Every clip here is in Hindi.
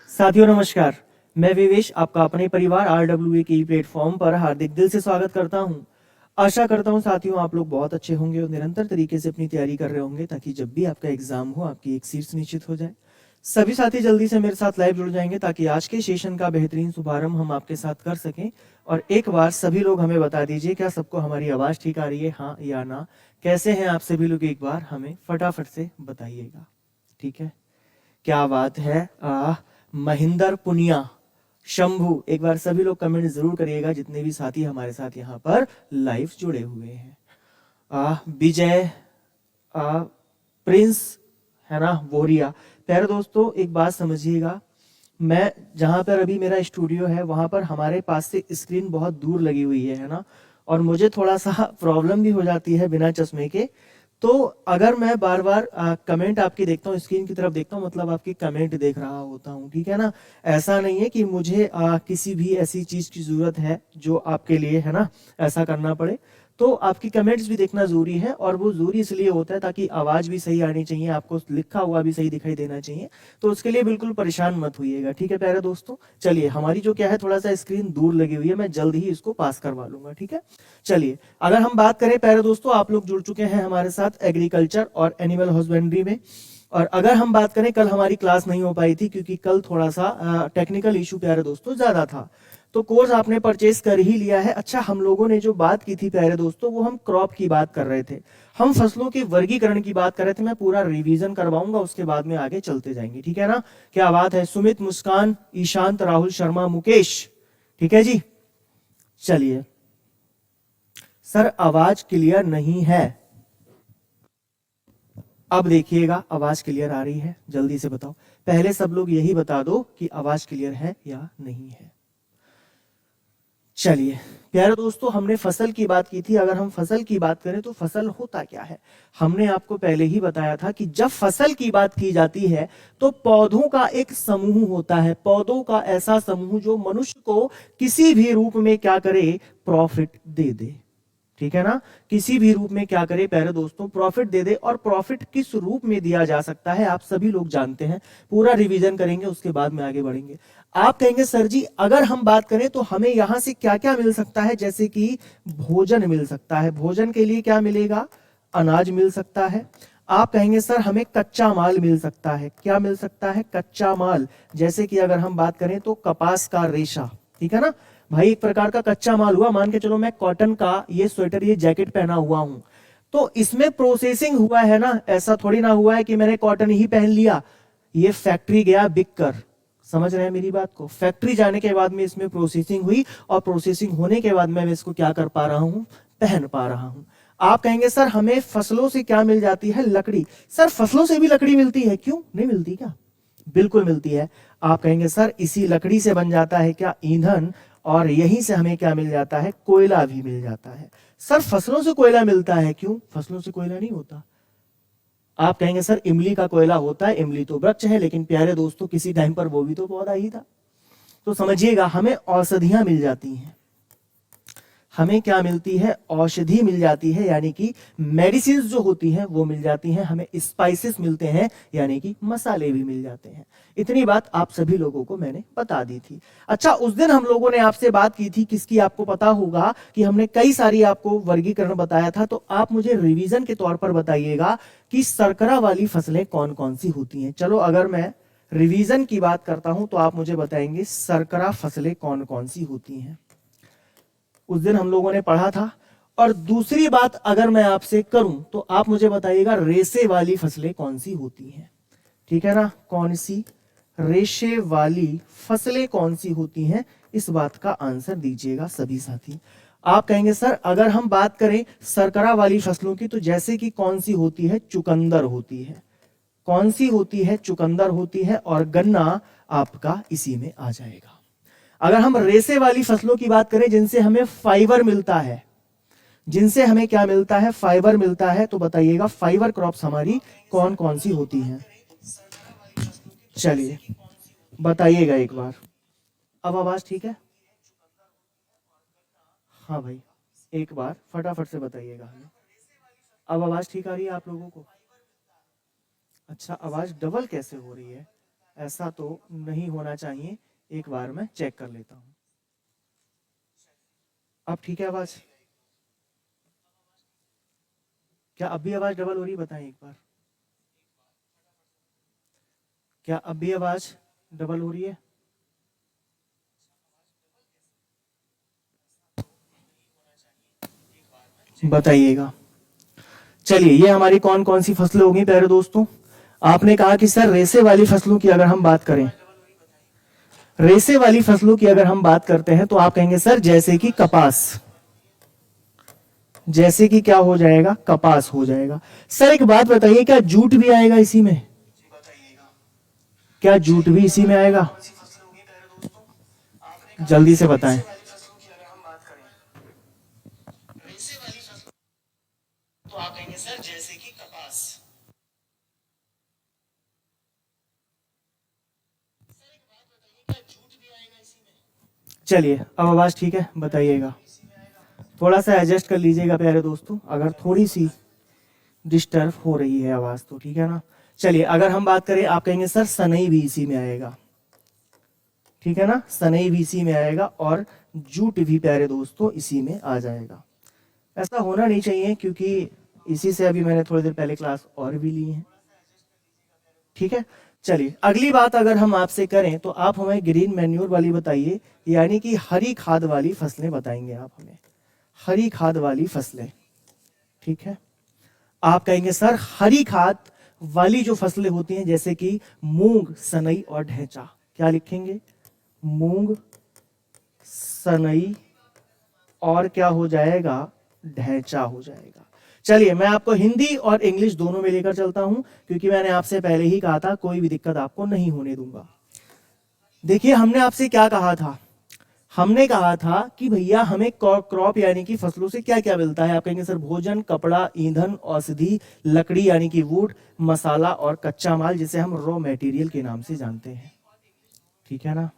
साथियों नमस्कार, मैं विवेश आपका अपने परिवार RWA के प्लेटफॉर्म पर हार्दिक दिल से स्वागत करता हूं। आशा करता हूं साथियों आप लोग बहुत अच्छे होंगे और निरंतर तरीके से अपनी तैयारी कर रहे होंगे ताकि जब भी आपका एग्जाम हो आपकी एक सीट निश्चित हो जाए। सभी साथी जल्दी से मेरे साथ लाइव जुड़ जाएंगे ताकि आज के सेशन का बेहतरीन शुभारंभ हम आपके साथ कर सकें। और एक बार सभी लोग हमें बता दीजिए क्या सबको हमारी आवाज़ ठीक आ रही है, हाँ या ना। कैसे हैं आप सभी लोग, एक बार हमें फटाफट से बताइएगा। ठीक है, क्या बात है। महेंद्र पुनिया, शंभू, एक बार सभी लोग कमेंट जरूर करिएगा जितने भी साथी हमारे साथ यहाँ पर लाइव जुड़े हुए हैं। विजय, प्रिंस, है ना, बोरिया। प्यारे दोस्तों एक बात समझिएगा, मैं जहाँ पर अभी मेरा स्टूडियो है वहाँ पर हमारे पास से स्क्रीन बहुत दूर लगी हुई है ना, और मुझे थोड़ा सा प्रॉब्लम भी हो जाती है बिना चश्मे के। तो अगर मैं बार बार कमेंट आपकी देखता हूँ, स्क्रीन की तरफ देखता हूँ, मतलब आपकी कमेंट देख रहा होता हूँ, ठीक है ना। ऐसा नहीं है कि मुझे किसी भी ऐसी चीज़ की ज़रूरत है जो आपके लिए, है ना, ऐसा करना पड़े। तो आपकी कमेंट्स भी देखना ज़रूरी है, और वो ज़रूरी इसलिए होता है ताकि आवाज़ भी सही आनी चाहिए, आपको लिखा हुआ भी सही दिखाई देना चाहिए। तो उसके लिए बिल्कुल परेशान मत होइएगा, ठीक है प्यारे दोस्तों। चलिए, हमारी जो क्या है थोड़ा सा स्क्रीन दूर लगी हुई है, मैं जल्द ही इसको पास करवा लूंगा, ठीक है। चलिए, अगर हम बात करें प्यारे दोस्तों, आप लोग जुड़ चुके हैं हमारे साथ एग्रीकल्चर और एनिमल हस्बेंड्री में। और अगर हम बात करें, कल हमारी क्लास नहीं हो पाई थी क्योंकि कल थोड़ा सा टेक्निकल इशू प्यारे दोस्तों ज़्यादा था। तो कोर्स आपने परचेज कर ही लिया है। अच्छा, हम लोगों ने जो बात की थी प्यारे दोस्तों, वो हम क्रॉप की बात कर रहे थे, हम फसलों के वर्गीकरण की बात कर रहे थे। मैं पूरा रिवीजन करवाऊंगा, उसके बाद में आगे चलते जाएंगे, ठीक है ना। क्या बात है। सुमित, मुस्कान, ईशांत, राहुल शर्मा, मुकेश, ठीक है जी। चलिए सर, आवाज क्लियर नहीं है। अब देखिएगा आवाज क्लियर आ रही है, जल्दी से बताओ। पहले सब लोग यही बता दो कि आवाज क्लियर है या नहीं है। चलिए प्यारे दोस्तों, हमने फसल की बात की थी। अगर हम फसल की बात करें तो फसल होता क्या है, हमने आपको पहले ही बताया था कि जब फसल की बात की जाती है तो पौधों का एक समूह होता है, पौधों का ऐसा समूह जो मनुष्य को किसी भी रूप में क्या करे, प्रॉफिट दे दे, ठीक है ना। किसी भी रूप में क्या करे प्यारे दोस्तों, प्रॉफिट दे दे। और प्रॉफिट किस रूप में दिया जा सकता है आप सभी लोग जानते हैं। पूरा रिवीजन करेंगे, उसके बाद में आगे बढ़ेंगे। आप कहेंगे सर जी अगर हम बात करें तो हमें यहां से क्या क्या मिल सकता है, जैसे कि भोजन मिल सकता है। भोजन के लिए क्या मिलेगा, अनाज मिल सकता है। आप कहेंगे सर हमें कच्चा माल मिल सकता है। क्या मिल सकता है, कच्चा माल। जैसे कि अगर हम बात करें तो कपास का रेशा, ठीक है ना भाई, एक प्रकार का कच्चा माल हुआ। मान के चलो मैं कॉटन का ये स्वेटर, ये जैकेट पहना हुआ हूं, तो इसमें प्रोसेसिंग हुआ है ना। ऐसा थोड़ी ना हुआ है कि मैंने कॉटन ही पहन लिया, ये फैक्ट्री गया बिक कर। समझ रहे हैं मेरी बात को। फैक्ट्री जाने के बाद में इसमें प्रोसेसिंग हुई, और प्रोसेसिंग होने के बाद मैं इसको क्या कर पा रहा हूं, पहन पा रहा हूं। आप कहेंगे सर हमें फसलों से क्या मिल जाती है, लकड़ी। सर फसलों से भी लकड़ी मिलती है, क्यों नहीं मिलती, क्या बिल्कुल मिलती है। आप कहेंगे सर इसी लकड़ी से बन जाता है क्या, ईंधन। और यहीं से हमें क्या मिल जाता है, कोयला भी मिल जाता है। सर फसलों से कोयला मिलता है, क्यों, फसलों से कोयला नहीं होता। आप कहेंगे सर इमली का कोयला होता है, इमली तो वृक्ष है, लेकिन प्यारे दोस्तों किसी टाइम पर वो भी तो पौधा ही था। तो समझिएगा हमें औषधियां मिल जाती हैं। हमें क्या मिलती है, औषधि मिल जाती है, यानी कि मेडिसिन जो होती हैं वो मिल जाती हैं। हमें स्पाइसेस मिलते हैं, यानी कि मसाले भी मिल जाते हैं। इतनी बात आप सभी लोगों को मैंने बता दी थी। अच्छा, उस दिन हम लोगों ने आपसे बात की थी किसकी, आपको पता होगा कि हमने कई सारी आपको वर्गीकरण बताया था। तो आप मुझे रिवीजन के तौर पर बताइएगा कि सरकरा वाली फसलें कौन कौन सी होती हैं। चलो अगर मैं रिवीजन की बात करता हूं तो आप मुझे बताएंगे सरकरा फसलें कौन कौन सी होती हैं। उस दिन हम लोगों ने पढ़ा था। और दूसरी बात अगर मैं आपसे करूं तो आप मुझे बताइएगा रेशे वाली फसलें कौन सी होती हैं, ठीक है ना। कौन सी रेशे वाली फसलें कौन सी होती हैं, इस बात का आंसर दीजिएगा सभी साथी। आप कहेंगे सर अगर हम बात करें सरकरा वाली फसलों की तो जैसे कि कौन सी होती है, चुकंदर होती है। कौन सी होती है, चुकंदर होती है। और गन्ना आपका इसी में आ जाएगा। अगर हम रेशे वाली फसलों की बात करें जिनसे हमें फाइबर मिलता है, जिनसे हमें क्या मिलता है, फाइबर मिलता है, तो बताइएगा फाइबर क्रॉप्स हमारी कौन कौन सी होती हैं। चलिए बताइएगा एक बार। अब आवाज ठीक है, हाँ भाई एक बार फटाफट से बताइएगा हमें। अब आवाज ठीक आ रही है आप लोगों को। अच्छा, आवाज डबल कैसे हो रही है? ऐसा तो नहीं होना चाहिए, एक बार मैं चेक कर लेता हूँ। अब ठीक है आवाज? क्या अब भी आवाज डबल हो रही है? बताएं एक बार। क्या अब भी आवाज डबल हो रही है? बताइएगा। चलिए, ये हमारी कौन कौन सी फसलें होंगी प्यारे दोस्तों? आपने कहा कि सर रेसे वाली फसलों की अगर हम बात करें, रेसे वाली फसलों की अगर हम बात करते हैं तो आप कहेंगे सर जैसे कि कपास, जैसे कि क्या हो जाएगा? कपास हो जाएगा। सर एक बात बताइए, क्या जूट भी आएगा इसी में? क्या जूट भी इसी में आएगा? जल्दी से बताएं। तो आप कहेंगे सर जैसे कि कपास। चलिए, अब आवाज ठीक है? बताइएगा। थोड़ा सा एडजस्ट कर लीजिएगा प्यारे दोस्तों, अगर थोड़ी सी डिस्टर्ब हो रही है आवाज तो, ठीक है ना? चलिए, अगर हम बात करें, आप कहेंगे सर सनई भी इसी में आएगा, ठीक है ना? सनई भी इसी में आएगा और जूट भी प्यारे दोस्तों इसी में आ जाएगा। ऐसा होना नहीं चाहिए क्योंकि इसी से अभी मैंने थोड़ी देर पहले क्लास और भी ली है, ठीक है? चलिए, अगली बात अगर हम आपसे करें तो आप हमें ग्रीन मैन्योर वाली बताइए, यानी कि हरी खाद वाली फसलें बताएंगे आप हमें, हरी खाद वाली फसलें, ठीक है? आप कहेंगे सर हरी खाद वाली जो फसलें होती हैं जैसे कि मूंग, सनई और ढैंचा, क्या लिखेंगे? मूंग, सनई और क्या हो जाएगा? ढैंचा हो जाएगा। चलिए, मैं आपको हिंदी और इंग्लिश दोनों में लेकर चलता हूं क्योंकि मैंने आपसे पहले ही कहा था कोई भी दिक्कत आपको नहीं होने दूंगा। देखिए, हमने आपसे क्या कहा था? हमने कहा था कि भैया हमें क्रॉप यानी कि फसलों से क्या क्या मिलता है? आप कहेंगे सर भोजन, कपड़ा, ईंधन, औषधि, लकड़ी यानी कि वुड, मसाला और कच्चा माल जिसे हम रॉ मटेरियल के नाम से जानते हैं, ठीक है ना?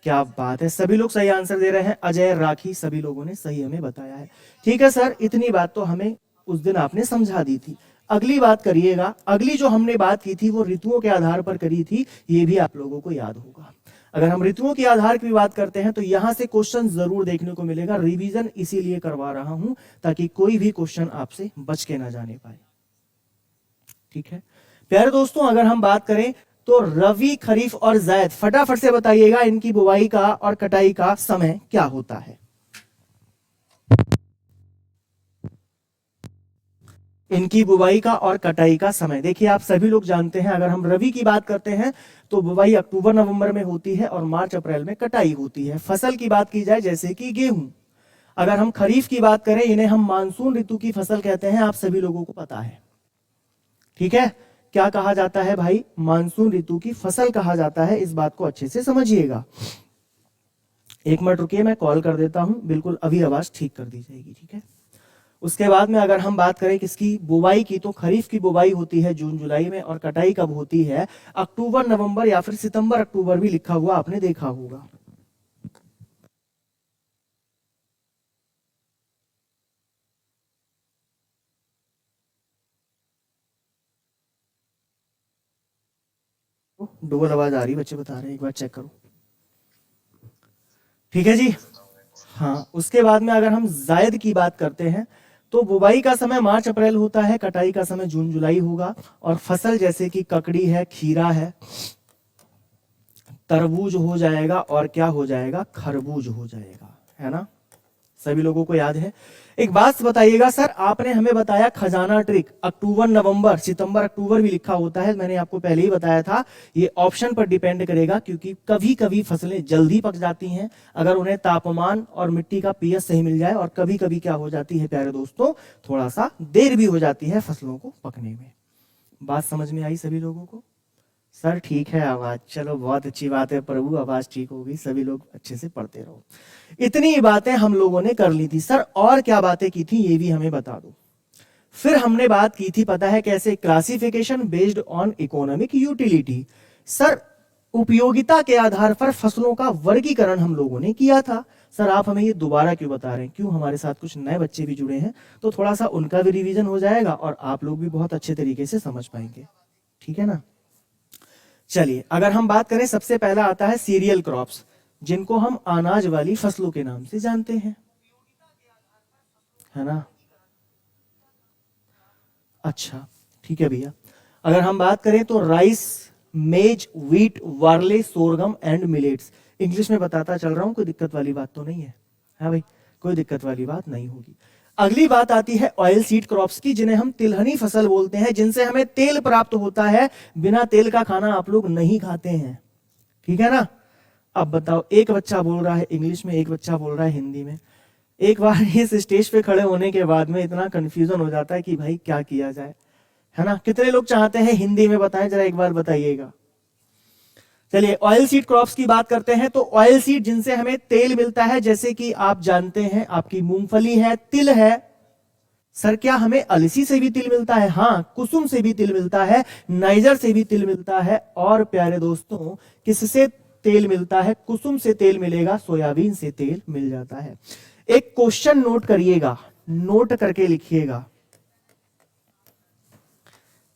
क्या बात है, सभी लोग सही आंसर दे रहे हैं। अजय, राखी, सभी लोगों ने सही हमें बताया है। ठीक है सर, इतनी बात तो हमें उस दिन आपने समझा दी थी। अगली बात करिएगा, अगली जो हमने बात की थी वो ऋतुओं के आधार पर करी थी, ये भी आप लोगों को याद होगा। अगर हम ऋतुओं के आधार की बात करते हैं तो यहां से क्वेश्चन जरूर देखने को मिलेगा। रिवीजन इसीलिए करवा रहा हूं ताकि कोई भी क्वेश्चन आपसे बच के ना जाने पाए, ठीक है प्यारे दोस्तों? अगर हम बात करें तो रवि, खरीफ और जायद, फटाफट से बताइएगा इनकी बुवाई का और कटाई का समय क्या होता है? इनकी बुवाई का और कटाई का समय देखिए, आप सभी लोग जानते हैं अगर हम रवि की बात करते हैं तो बुवाई अक्टूबर नवंबर में होती है और मार्च अप्रैल में कटाई होती है। फसल की बात की जाए जैसे कि गेहूं। अगर हम खरीफ की बात करें, इन्हें हम मानसून ऋतु की फसल कहते हैं, आप सभी लोगों को पता है, ठीक है? क्या कहा जाता है भाई? मानसून ऋतु की फसल कहा जाता है, इस बात को अच्छे से समझिएगा। एक मिनट रुकिए, मैं कॉल कर देता हूं, बिल्कुल अभी आवाज ठीक कर दी जाएगी, ठीक है? उसके बाद में अगर हम बात करें किसकी बुवाई की, तो खरीफ की बुवाई होती है जून जुलाई में और कटाई कब होती है? अक्टूबर नवंबर या फिर सितंबर अक्टूबर भी लिखा हुआ आपने देखा होगा। डबल आवाज आ रही, बच्चे बता रहे हैं, एक बार चेक करो, ठीक है जी? हाँ, उसके बाद में अगर हम जायद की बात करते हैं तो बुवाई का समय मार्च अप्रैल होता है, कटाई का समय जून जुलाई होगा। और फसल जैसे कि ककड़ी है, खीरा है, तरबूज हो जाएगा और क्या हो जाएगा? खरबूज हो जाएगा, है ना? सभी लोगों को याद है? एक बात बताइएगा सर, आपने हमें बताया खजाना ट्रिक, अक्टूबर नवंबर, सितंबर अक्टूबर भी लिखा होता है, मैंने आपको पहले ही बताया था। ये ऑप्शन पर डिपेंड करेगा क्योंकि कभी कभी फसलें जल्दी पक जाती हैं अगर उन्हें तापमान और मिट्टी का पीएच सही मिल जाए, और कभी कभी क्या हो जाती है प्यारे दोस्तों, थोड़ा सा देर भी हो जाती है फसलों को पकने में। बात समझ में आई सभी लोगों को? सर ठीक है आवाज, चलो बहुत अच्छी बात है प्रभु, आवाज ठीक होगी, सभी लोग अच्छे से पढ़ते रहो। इतनी बातें हम लोगों ने कर ली थी। सर और क्या बातें की थी ये भी हमें बता दो। फिर हमने बात की थी, पता है कैसे? Classification based on economic utility. Sir उपयोगिता के आधार पर फसलों का वर्गीकरण हम लोगों ने किया था। सर आप हमें ये दोबारा क्यों बता रहे हैं? क्यों? हमारे साथ कुछ नए बच्चे भी जुड़े हैं तो थोड़ा सा उनका भी रिवीजन हो जाएगा और आप लोग भी बहुत अच्छे तरीके से समझ पाएंगे। ठीक है ना। चलिए अगर हम बात करें, सबसे पहला आता है सीरियल क्रॉप्स, जिनको हम अनाज वाली फसलों के नाम से जानते हैं, है ना। अच्छा ठीक है भैया, अगर हम बात करें तो rice, maize, wheat, barley, sorghum and millets. English में बताता चल रहा हूं, कोई दिक्कत वाली बात तो नहीं है, हाँ भाई, कोई दिक्कत वाली बात नहीं होगी। अगली बात आती है ऑयल सीड क्रॉप्स की, जिन्हें हम तिलहनी फसल बोलते हैं, जिनसे हमें तेल प्राप्त होता है। बिना तेल का खाना आप लोग नहीं खाते हैं, ठीक है ना। अब बताओ, एक बच्चा बोल रहा है इंग्लिश में, एक बच्चा बोल रहा है हिंदी में। एक बार इस स्टेज पे खड़े होने के बाद में इतना कंफ्यूजन हो जाता है कि भाई क्या किया जाए, है ना। कितने लोग चाहते हैं हिंदी में बताएं, जरा एक बार बताइएगा। चलिए ऑयल सीड क्रॉप्स की बात करते हैं। तो ऑयल सीड जिनसे हमें तेल मिलता है, जैसे कि आप जानते हैं आपकी मूंगफली है, तिल है। सर क्या हमें अलसी से भी तिल मिलता है? हाँ, कुसुम से भी तिल मिलता है, नाइजर से भी तिल मिलता है। और प्यारे दोस्तों, किससे तेल मिलता है? कुसुम से तेल मिलेगा, सोयाबीन से तेल मिल जाता है। एक क्वेश्चन नोट करिएगा, नोट करके लिखिएगा।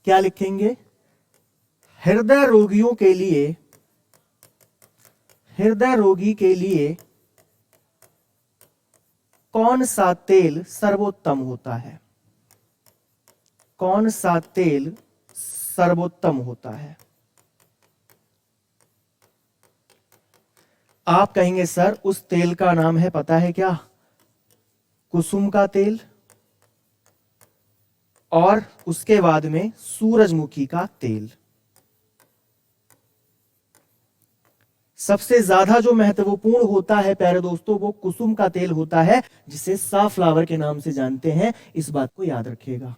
क्या लिखेंगे? हृदय रोगियों के लिए, हृदय रोगी के लिए कौन सा तेल सर्वोत्तम होता है? कौन सा तेल सर्वोत्तम होता है? आप कहेंगे सर उस तेल का नाम है, पता है क्या? कुसुम का तेल, और उसके बाद में सूरजमुखी का तेल। सबसे ज्यादा जो महत्वपूर्ण होता है प्यारे दोस्तों, वो कुसुम का तेल होता है, जिसे साफ्लावर के नाम से जानते हैं। इस बात को याद रखिएगा,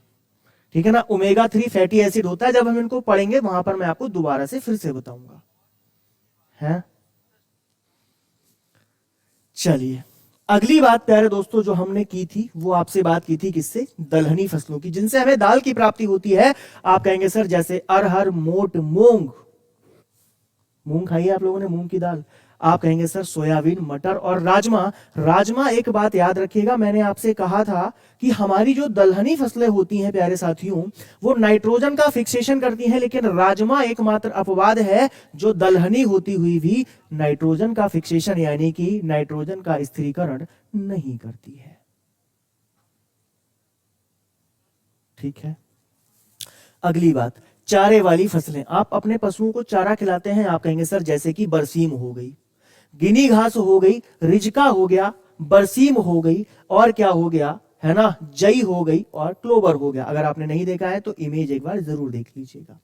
ठीक है ना। ओमेगा 3 फैटी एसिड होता है, जब हम इनको पढ़ेंगे वहां पर मैं आपको दोबारा से फिर से बताऊंगा, है। चलिए अगली बात प्यारे दोस्तों जो हमने की थी, वो आपसे बात की थी किससे? दलहनी फसलों की, जिनसे हमें दाल की प्राप्ति होती है। आप कहेंगे सर जैसे अरहर, मोट, मूंग। मूंग खाई है आप लोगों ने, मूंग की दाल। आप कहेंगे सर सोयाबीन, मटर और राजमा। राजमा, एक बात याद रखिएगा, मैंने आपसे कहा था कि हमारी जो दलहनी फसलें होती हैं प्यारे साथियों, वो नाइट्रोजन का फिक्सेशन करती हैं, लेकिन राजमा एकमात्र अपवाद है जो दलहनी होती हुई भी नाइट्रोजन का फिक्सेशन यानी कि नाइट्रोजन का स्थिरीकरण नहीं करती है, ठीक है। अगली बात, चारे वाली फसलें। आप अपने पशुओं को चारा खिलाते हैं, आप कहेंगे सर जैसे कि बरसीम हो गई, गिनी घास हो गई, रिजका हो गया, बरसीम हो गई, और क्या हो गया, है ना, जई हो गई, और क्लोवर हो गया। अगर आपने नहीं देखा है तो इमेज एक बार जरूर देख लीजिएगा।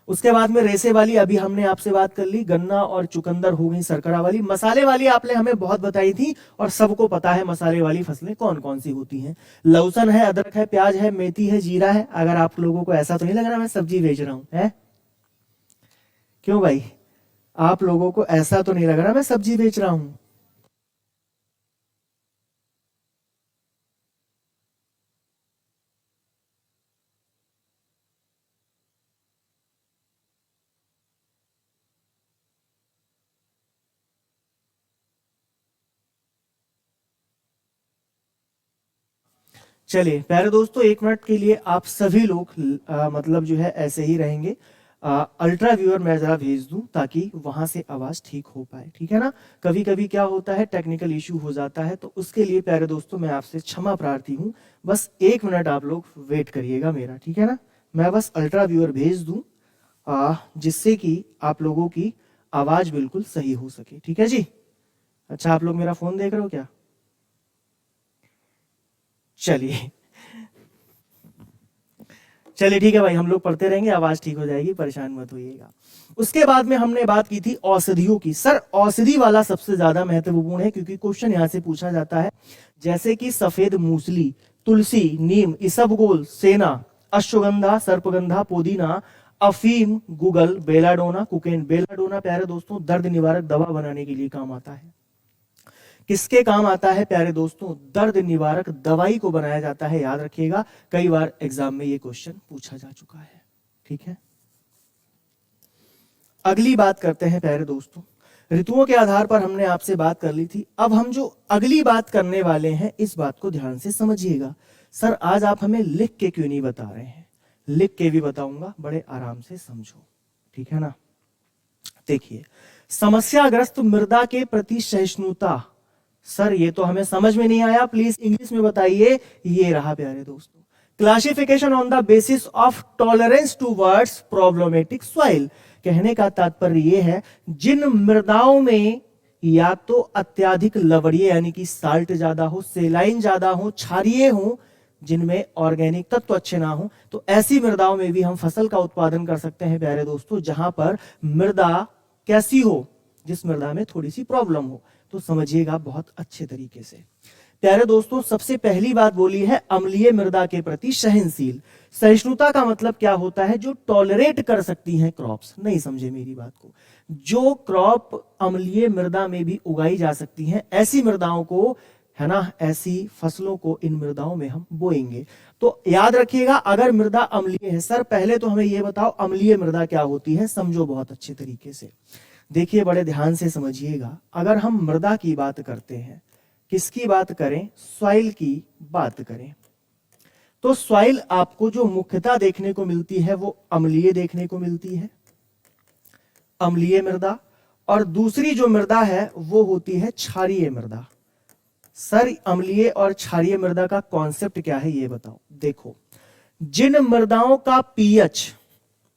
उसके बाद में रेसे वाली, अभी हमने आपसे बात कर ली, गन्ना और चुकंदर हो गई सरकरा वाली। मसाले वाली आपने हमें बहुत बताई थी, और सबको पता है मसाले वाली फसलें कौन कौन सी होती हैं। लहसुन है, अदरक है, प्याज है, मेथी है, जीरा है। अगर आप लोगों को ऐसा तो नहीं लग रहा मैं सब्जी बेच रहा हूं, है? क्यों भाई, आप लोगों को ऐसा तो नहीं लग रहा मैं सब्जी बेच रहा हूं? चलिए प्यारे दोस्तों, एक मिनट के लिए आप सभी लोग मतलब जो है ऐसे ही रहेंगे। अल्ट्रा व्यूअर मैं जरा भेज दूं ताकि वहां से आवाज ठीक हो पाए, ठीक है ना। कभी कभी क्या होता है, टेक्निकल इश्यू हो जाता है, तो उसके लिए प्यारे दोस्तों मैं आपसे क्षमा प्रार्थी हूं। बस एक मिनट आप लोग वेट करिएगा मेरा, ठीक है ना। मैं बस अल्ट्रा व्यूअर भेज दूं जिससे कि आप लोगों की आवाज बिल्कुल सही हो सके, ठीक है जी। अच्छा, आप लोग मेरा फोन देख रहे हो क्या? चलिए चलिए ठीक है भाई, हम लोग पढ़ते रहेंगे, आवाज ठीक हो जाएगी, परेशान मत होइएगा। उसके बाद में हमने बात की थी औषधियों की। सर औषधि वाला सबसे ज्यादा महत्वपूर्ण है, क्योंकि क्वेश्चन यहां से पूछा जाता है। जैसे कि सफेद मूसली, तुलसी, नीम, इसबगोल, सेना, अश्वगंधा, सर्पगंधा, पुदीना, अफीम, गुगल, बेलाडोना, कुकेन। बेलाडोना प्यारे दोस्तों दर्द निवारक दवा बनाने के लिए काम आता है। किसके काम आता है प्यारे दोस्तों? दर्द निवारक दवाई को बनाया जाता है, याद रखिएगा। कई बार एग्जाम में ये क्वेश्चन पूछा जा चुका है, ठीक है। अगली बात करते हैं प्यारे दोस्तों, ऋतुओं के आधार पर हमने आपसे बात कर ली थी। अब हम जो अगली बात करने वाले हैं, इस बात को ध्यान से समझिएगा। सर आज आप हमें लिख के क्यों नहीं बता रहे हैं? लिख के भी बताऊंगा, बड़े आराम से समझो, ठीक है ना। देखिए, समस्याग्रस्त मृदा के प्रति सहिष्णुता। सर ये तो हमें समझ में नहीं आया, प्लीज इंग्लिश में बताइए। ये रहा प्यारे दोस्तों, classification on the basis of tolerance towards problematic soil. कहने का तात्पर्य यह है, जिन मृदाओं में या तो अत्यधिक लवणीय यानी कि साल्ट ज्यादा हो, सेलाइन ज्यादा हो, क्षारीय हो, जिनमें ऑर्गेनिक तत्व अच्छे ना हो, तो ऐसी मृदाओं में भी हम फसल का उत्पादन कर सकते हैं प्यारे दोस्तों। जहां पर मृदा कैसी हो, जिस मृदा में थोड़ी सी प्रॉब्लम हो। तो समझिएगा बहुत अच्छे तरीके से प्यारे दोस्तों। सबसे पहली बात बोली है अम्लीय मृदा के प्रति सहनशील। सहिष्णुता का मतलब क्या होता है, जो टॉलरेट कर सकती हैं क्रॉप्स। नहीं समझे मेरी बात को, जो क्रॉप अम्लीय मृदा में भी उगाई जा सकती हैं, ऐसी मृदाओं को, है ना, ऐसी फसलों को इन मृदाओं में हम बोएंगे। तो याद रखिएगा, अगर मृदा अम्लीय है, सर पहले तो हमें यह बताओ अम्लीय मृदा क्या होती है, समझो बहुत अच्छे तरीके से। देखिए बड़े ध्यान से समझिएगा, अगर हम मृदा की बात करते हैं, किसकी बात करें, सॉइल की बात करें, तो सॉइल आपको जो मुख्यतः देखने को मिलती है वो अम्लीय देखने को मिलती है, अम्लीय मृदा। और दूसरी जो मृदा है वो होती है क्षारीय मृदा। सर अम्लीय और क्षारीय मृदा का कॉन्सेप्ट क्या है ये बताओ। देखो, जिन मृदाओं का पीएच,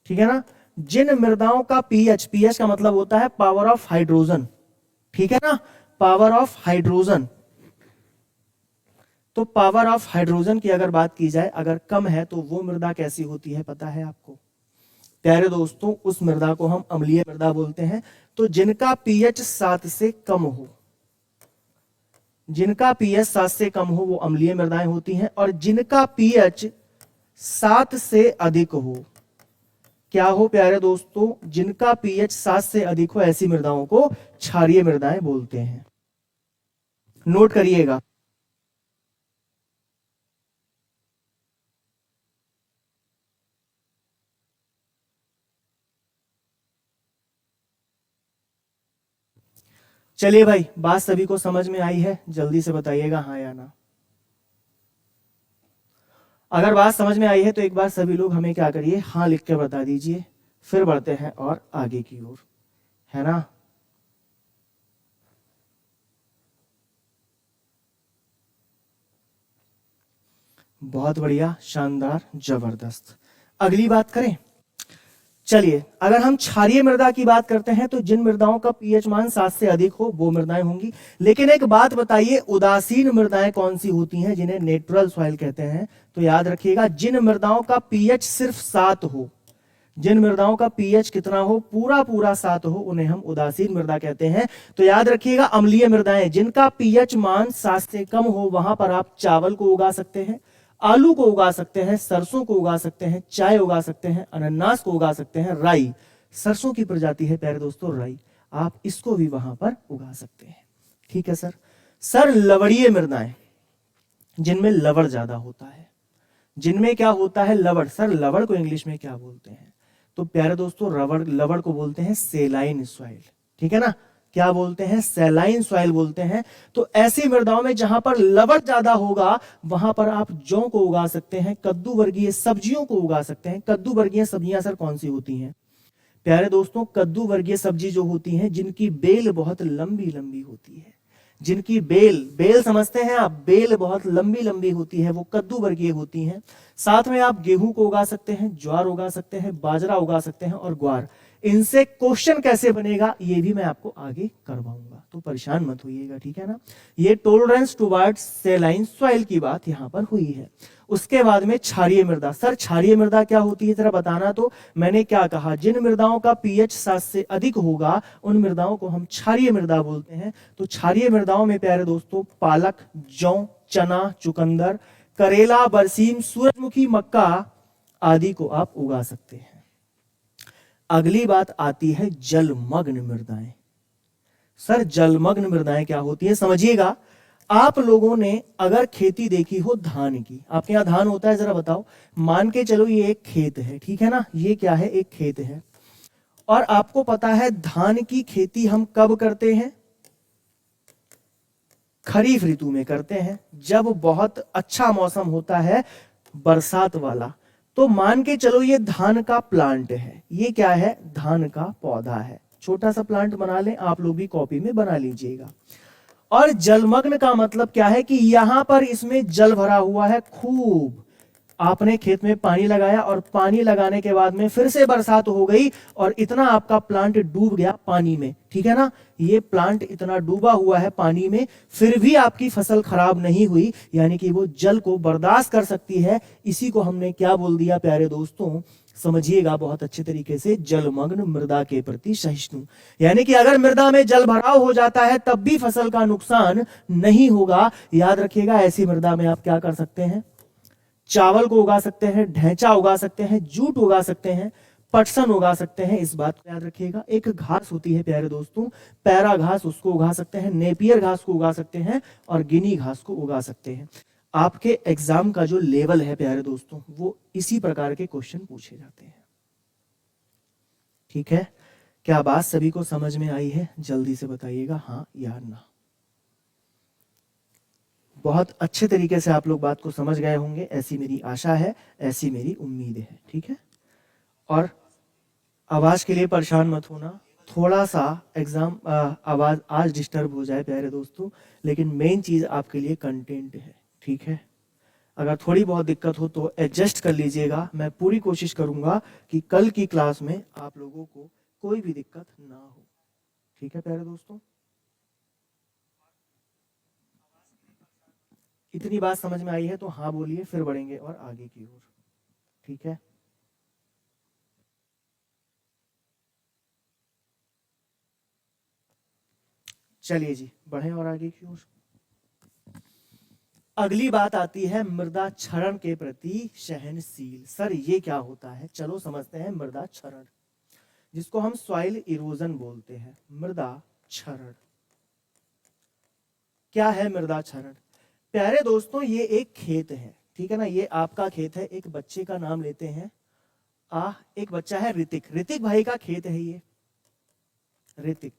ठीक है ना, जिन मृदाओं का पीएच, पीएच का मतलब होता है पावर ऑफ हाइड्रोजन, ठीक है ना, पावर ऑफ हाइड्रोजन। तो पावर ऑफ हाइड्रोजन की अगर बात की जाए, अगर कम है तो वो मृदा कैसी होती है पता है आपको प्यारे दोस्तों, उस मृदा को हम अम्लीय मृदा बोलते हैं। तो जिनका पीएच 7 से कम हो, जिनका पीएच 7 से कम हो वो अम्लीय मृदाएं होती हैं। और जिनका पीएच 7 से अधिक हो, क्या हो प्यारे दोस्तों, जिनका पीएच 7 से अधिक हो, ऐसी मृदाओं को क्षारीय मृदाएं बोलते हैं। नोट करिएगा। चलिए भाई, बात सभी को समझ में आई है, जल्दी से बताइएगा हाँ या ना। अगर बात समझ में आई है तो एक बार सभी लोग हमें क्या करिए, हाँ लिख के बता दीजिए। फिर बढ़ते हैं और आगे की ओर, है ना। बहुत बढ़िया, शानदार, जबरदस्त। अगली बात करें, चलिए अगर हम क्षारीय मृदा की बात करते हैं तो जिन मृदाओं का पीएच मान 7 से अधिक हो वो मृदाएं होंगी। लेकिन एक बात बताइए, उदासीन मृदाएं कौन सी होती हैं, जिन्हें नेचुरल सॉइल कहते हैं। तो याद रखिएगा, जिन मृदाओं का पीएच सिर्फ 7 हो, जिन मृदाओं का पीएच कितना हो, पूरा पूरा 7 हो, उन्हें हम उदासीन मृदा कहते हैं। तो याद रखिएगा, अम्लीय मृदाएं जिनका पीएच मान 7 से कम हो, वहां पर आप चावल को उगा सकते हैं, आलू को उगा सकते हैं, सरसों को उगा सकते हैं, चाय उगा सकते हैं, अनानास को उगा सकते हैं, राई, सरसों की प्रजाति है प्यारे दोस्तों राई, आप इसको भी वहां पर उगा सकते हैं। ठीक है सर। सर लवणीय मृदाएं, जिनमें लवण ज्यादा होता है, जिनमें क्या होता है, लवण। सर लवण को इंग्लिश में क्या बोलते हैं, तो प्यारे दोस्तों लवण को बोलते हैं सेलाइन सॉइल। ठीक है ना, क्या बोलते हैं, सेलाइन सॉइल बोलते हैं। तो ऐसी मृदाओं में जहां पर लवण ज्यादा होगा, वहां पर आप जौ को उगा सकते हैं, कद्दू वर्गीय सब्जियों को उगा सकते हैं। कद्दू वर्गीय सब्जियां सर कौन सी होती हैं प्यारे दोस्तों, कद्दू वर्गीय सब्जी जो होती हैं जिनकी बेल बहुत लंबी लंबी होती है, जिनकी बेल, बेल समझते हैं आप, बेल बहुत लंबी लंबी होती है, वो कद्दू वर्गीय होती हैं। साथ में आप गेहूं को उगा सकते हैं, ज्वार उगा सकते हैं, बाजरा उगा सकते हैं और ग्वार। इनसे क्वेश्चन कैसे बनेगा ये भी मैं आपको आगे करवाऊंगा, तो परेशान मत होइएगा, ठीक है ना। ये टॉलरेंस टुवर्ड्स सेलाइन सॉइल की बात यहां पर हुई है। उसके बाद में क्षारीय मृदा। सर क्षारीय मृदा क्या होती है जरा बताना। तो मैंने क्या कहा, जिन मृदाओं का पीएच 7 से अधिक होगा उन मृदाओं को हम क्षारीय मृदा बोलते हैं। तो क्षारीय मृदाओं में प्यारे दोस्तों पालक, जौ, चना, चुकंदर, करेला, बरसीम, सूरजमुखी, मक्का आदि को आप उगा सकते हैं। अगली बात आती है जलमग्न मृदाएं। सर जलमग्न मृदाएं क्या होती है समझिएगा। आप लोगों ने अगर खेती देखी हो धान की, आपके यहां धान होता है, जरा बताओ। मान के चलो ये एक खेत है, ठीक है ना, ये क्या है, एक खेत है। और आपको पता है धान की खेती हम कब करते हैं, खरीफ ऋतु में करते हैं, जब बहुत अच्छा मौसम होता है बरसात वाला। तो मान के चलो ये धान का प्लांट है, ये क्या है, धान का पौधा है, छोटा सा प्लांट बना लें, आप लोग भी कॉपी में बना लीजिएगा। और जलमग्न का मतलब क्या है कि यहां पर इसमें जल भरा हुआ है खूब, आपने खेत में पानी लगाया और पानी लगाने के बाद में फिर से बरसात हो गई और इतना आपका प्लांट डूब गया पानी में, ठीक है ना, ये प्लांट इतना डूबा हुआ है पानी में, फिर भी आपकी फसल खराब नहीं हुई, यानी कि वो जल को बर्दाश्त कर सकती है। इसी को हमने क्या बोल दिया प्यारे दोस्तों, समझिएगा बहुत अच्छे तरीके से, जलमग्न मृदा के प्रति सहिष्णु। यानी कि अगर मृदा में जल भराव हो जाता है तब भी फसल का नुकसान नहीं होगा। याद रखिएगा, ऐसी मृदा में आप क्या कर सकते हैं, चावल को उगा सकते हैं, ढैंचा उगा सकते हैं, जूट उगा सकते हैं, पटसन उगा सकते हैं। इस बात को याद रखिएगा। एक घास होती है प्यारे दोस्तों, पैरा घास, उसको उगा सकते हैं, नेपियर घास को उगा सकते हैं और गिनी घास को उगा सकते हैं। आपके एग्जाम का जो लेवल है प्यारे दोस्तों, वो इसी प्रकार के क्वेश्चन पूछे जाते हैं। ठीक है, क्या बात सभी को समझ में आई है? जल्दी से बताइएगा हाँ या ना। बहुत अच्छे तरीके से आप लोग बात को समझ गए होंगे, ऐसी मेरी आशा है, ऐसी मेरी उम्मीद है। ठीक है, और आवाज के लिए परेशान मत होना, थोड़ा सा एग्जाम आवाज आज डिस्टर्ब हो जाए प्यारे दोस्तों, लेकिन मेन चीज आपके लिए कंटेंट है। ठीक है, अगर थोड़ी बहुत दिक्कत हो तो एडजस्ट कर लीजिएगा। मैं पूरी कोशिश करूंगा कि कल की क्लास में आप लोगों को कोई भी दिक्कत ना हो। ठीक है प्यारे दोस्तों, इतनी बात समझ में आई है तो हाँ बोलिए, फिर बढ़ेंगे और आगे की ओर। ठीक है, चलिए जी बढ़े और आगे की ओर। अगली बात आती है मृदा क्षरण के प्रति सहनशील। सर ये क्या होता है? चलो समझते हैं मृदा क्षरण, जिसको हम सॉइल इरोजन बोलते हैं। मृदा क्षरण क्या है? मृदा क्षरण प्यारे दोस्तों, ये एक खेत है, ठीक है ना, ये आपका खेत है। एक बच्चे का नाम लेते हैं, एक बच्चा है ऋतिक, ऋतिक भाई का खेत है ये, ऋतिक।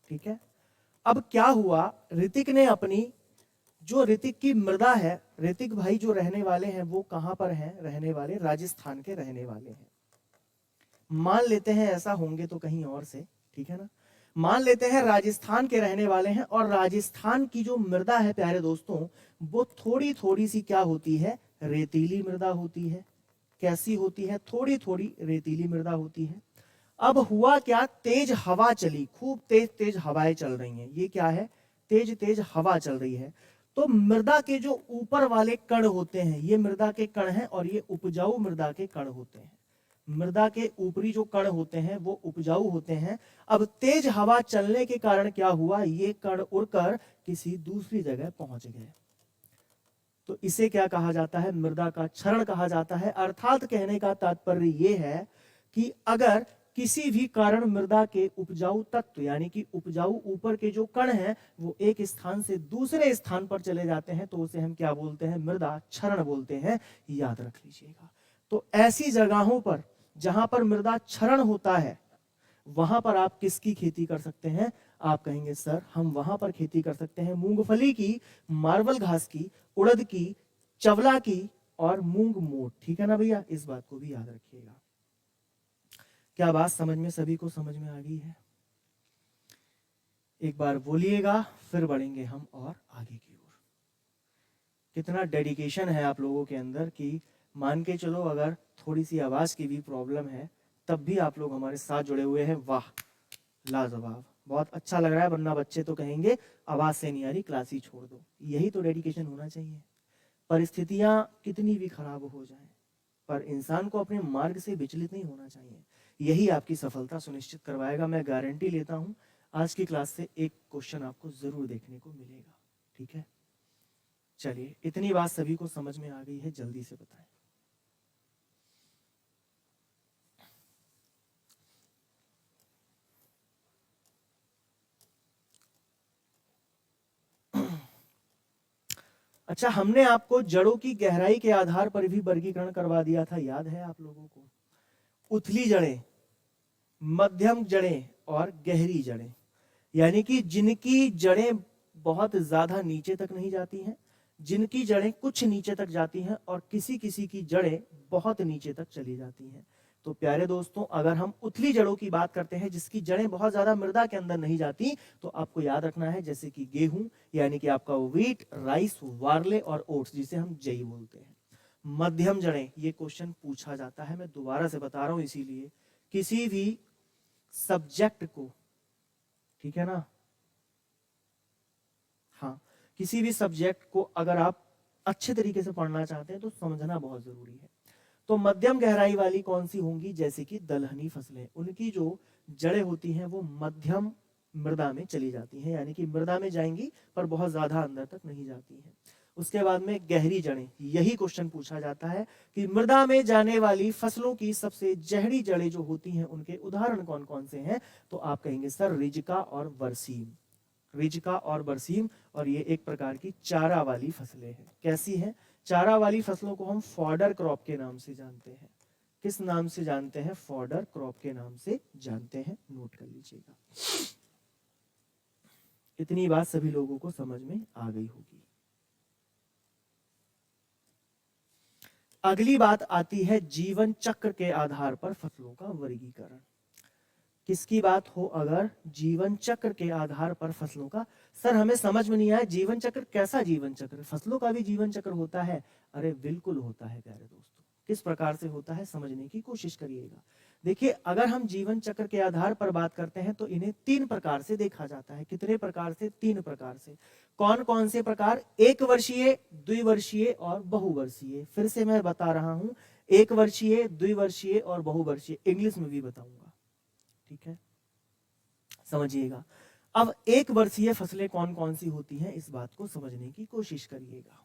ठीक है, अब क्या हुआ, ऋतिक ने अपनी, जो ऋतिक की मृदा है, ऋतिक भाई जो रहने वाले हैं वो कहां पर हैं रहने वाले? राजस्थान के रहने वाले हैं। मान लेते हैं ऐसा होंगे तो कहीं और से, ठीक है ना, मान लेते हैं राजस्थान के रहने वाले हैं। और राजस्थान की जो मृदा है प्यारे दोस्तों, वो थोड़ी थोड़ी सी क्या होती है? रेतीली मृदा होती है। कैसी होती है? थोड़ी थोड़ी रेतीली मृदा होती है। अब हुआ क्या, तेज हवा चली, खूब तेज तेज हवाएं चल रही हैं। ये क्या है? तेज तेज हवा चल रही है। तो मृदा के जो ऊपर वाले कण होते हैं, ये मृदा के कण हैं और ये उपजाऊ मृदा के कण होते हैं। मृदा के ऊपरी जो कण होते हैं वो उपजाऊ होते हैं। अब तेज हवा चलने के कारण क्या हुआ, ये कण उड़कर किसी दूसरी जगह पहुंच गए। तो इसे क्या कहा जाता है? मृदा का क्षरण कहा जाता है। अर्थात कहने का तात्पर्य ये है कि अगर किसी भी कारण मृदा के उपजाऊ तत्व, यानी कि उपजाऊ ऊपर के जो कण हैं, वो एक स्थान से दूसरे स्थान पर चले जाते हैं, तो उसे हम क्या बोलते हैं? मृदा क्षरण बोलते हैं। याद रख लीजिएगा। तो ऐसी जगहों पर जहां पर मृदा क्षरण होता है, वहां पर आप किसकी खेती कर सकते हैं? आप कहेंगे सर हम वहां पर खेती कर सकते हैं मूंगफली की, मार्बल घास की, उड़द की, चवला की और मूंग मोट। ठीक है ना भैया, इस बात को भी याद रखिएगा। क्या बात समझ में, सभी को समझ में आ गई है? एक बार बोलिएगा, फिर बढ़ेंगे हम और आगे की ओर। कितना डेडिकेशन है आप लोगों के अंदर कि मान के चलो अगर थोड़ी सी आवाज की भी प्रॉब्लम है तब भी आप लोग हमारे साथ जुड़े हुए हैं। वाह, लाजवाब, बहुत अच्छा लग रहा है। वरना बच्चे तो कहेंगे आवाज से नहीं आ रही, क्लास ही छोड़ दो। यही तो डेडिकेशन होना चाहिए। परिस्थितियां कितनी भी खराब हो जाएं, पर इंसान को अपने मार्ग से विचलित नहीं होना चाहिए। यही आपकी सफलता सुनिश्चित करवाएगा। मैं गारंटी लेता हूं आज की क्लास से एक क्वेश्चन आपको जरूर देखने को मिलेगा। ठीक है, चलिए इतनी बात सभी को समझ में आ गई है, जल्दी से बताएं। अच्छा, हमने आपको जड़ों की गहराई के आधार पर भी वर्गीकरण करवा दिया था, याद है आप लोगों को? उथली जड़ें, मध्यम जड़ें और गहरी जड़ें। यानी कि जिनकी जड़ें बहुत ज्यादा नीचे तक नहीं जाती हैं, जिनकी जड़ें कुछ नीचे तक जाती हैं और किसी किसी की जड़ें बहुत नीचे तक चली जाती हैं। तो प्यारे दोस्तों, अगर हम उथली जड़ों की बात करते हैं जिसकी जड़ें बहुत ज्यादा मृदा के अंदर नहीं जाती, तो आपको याद रखना है जैसे कि गेहूं यानी कि आपका व्हीट, राइस, वार्ले और ओट्स जिसे हम जई बोलते हैं। मध्यम जड़ें, ये क्वेश्चन पूछा जाता है, मैं दोबारा से बता रहा हूं इसीलिए, किसी भी सब्जेक्ट को, ठीक है ना, हाँ, किसी भी सब्जेक्ट को अगर आप अच्छे तरीके से पढ़ना चाहते हैं तो समझना बहुत जरूरी है। तो मध्यम गहराई वाली कौन सी होंगी, जैसे कि दलहनी फसलें, उनकी जो जड़ें होती हैं वो मध्यम मृदा में चली जाती हैं, यानी कि मृदा में जाएंगी पर बहुत ज्यादा अंदर तक नहीं जाती हैं। उसके बाद में गहरी जड़ें, यही क्वेश्चन पूछा जाता है कि मृदा में जाने वाली फसलों की सबसे गहरी जड़ें जो होती हैं उनके उदाहरण कौन कौन से हैं, तो आप कहेंगे सर रिजिका और बरसीम, रिजिका और बरसीम। और ये एक प्रकार की चारा वाली फसलें हैं। कैसी हैं? चारा वाली फसलों को हम फॉडर क्रॉप के नाम से जानते हैं। किस नाम से जानते हैं? फॉडर क्रॉप के नाम से जानते हैं, नोट कर लीजिएगा। इतनी बात सभी लोगों को समझ में आ गई होगी। अगली बात आती है जीवन चक्र के आधार पर फसलों का वर्गीकरण। किसकी बात हो? अगर जीवन चक्र के आधार पर फसलों का, सर हमें समझ में नहीं आया जीवन चक्र, कैसा जीवन चक्र? फसलों का भी जीवन चक्र होता है? अरे बिल्कुल होता है प्यारे दोस्तों। किस प्रकार से होता है समझने की कोशिश करिएगा। देखिए, अगर हम जीवन चक्र के आधार पर बात करते हैं तो इन्हें 3 प्रकार से देखा जाता है। कितने प्रकार से? 3 प्रकार से। कौन कौन से प्रकार? 1 वर्षीय, द्विवर्षीय और बहुवर्षीय। फिर से मैं बता रहा हूं, 1 वर्षीय, द्विवर्षीय और बहुवर्षीय, इंग्लिश में भी बताऊंगा, ठीक है, समझिएगा। अब 1 वर्षीय फसलें कौन कौन सी होती हैं, इस बात को समझने की कोशिश करिएगा।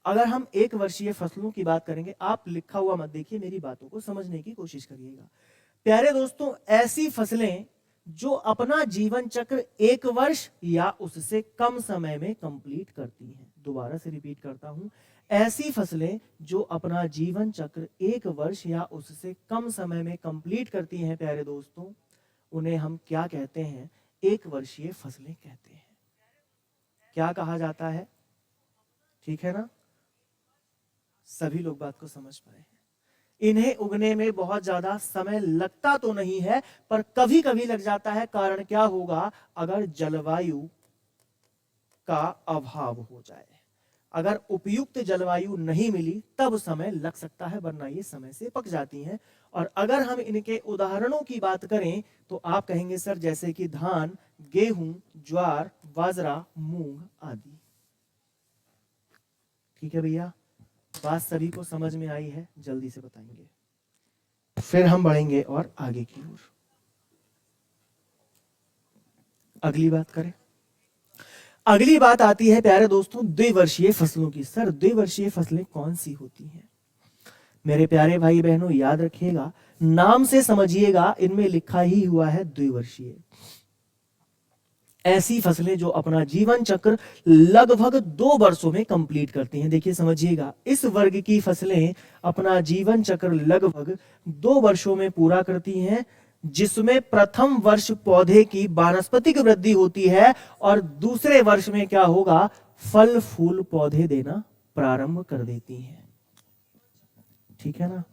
अगर हम 1 वर्षीय फसलों की बात करेंगे, आप लिखा हुआ मत देखिए, मेरी बातों को समझने की कोशिश करिएगा। प्यारे दोस्तों, ऐसी फसलें जो अपना जीवन चक्र 1 वर्ष या उससे कम समय में कंप्लीट करती हैं। दोबारा से रिपीट करता हूं, ऐसी फसलें जो अपना जीवन चक्र 1 वर्ष या उससे कम समय में कंप्लीट करती हैं प्यारे दोस्तों, उन्हें हम क्या कहते हैं? 1 वर्षीय फसलें कहते हैं। क्या कहा जाता है? ठीक है ना, सभी लोग बात को समझ पाए हैं। इन्हें उगने में बहुत ज्यादा समय लगता तो नहीं है, पर कभी कभी लग जाता है। कारण क्या होगा? अगर जलवायु का अभाव हो जाए, अगर उपयुक्त जलवायु नहीं मिली तब समय लग सकता है, वरना ये समय से पक जाती हैं। और अगर हम इनके उदाहरणों की बात करें तो आप कहेंगे सर जैसे कि धान, गेहूं, ज्वार, बाजरा, मूंग आदि। ठीक है भैया, बात सभी को समझ में आई है? जल्दी से बताएंगे, फिर हम बढ़ेंगे और आगे की ओर। अगली बात करें। अगली बात आती है प्यारे दोस्तों द्विवर्षीय फसलों की। सर द्विवर्षीय फसलें कौन सी होती हैं? मेरे प्यारे भाई बहनों, याद रखिएगा, नाम से समझिएगा, इनमें लिखा ही हुआ है द्विवर्षीय। ऐसी फसलें जो अपना जीवन चक्र लगभग 2 वर्षों में कंप्लीट करती हैं। देखिए समझिएगा, इस वर्ग की फसलें अपना जीवन चक्र लगभग 2 वर्षों में पूरा करती हैं, जिसमें प्रथम वर्ष पौधे की वानस्पतिक वृद्धि होती है और दूसरे वर्ष में क्या होगा? फल फूल पौधे देना प्रारंभ कर देती हैं। ठीक है ना,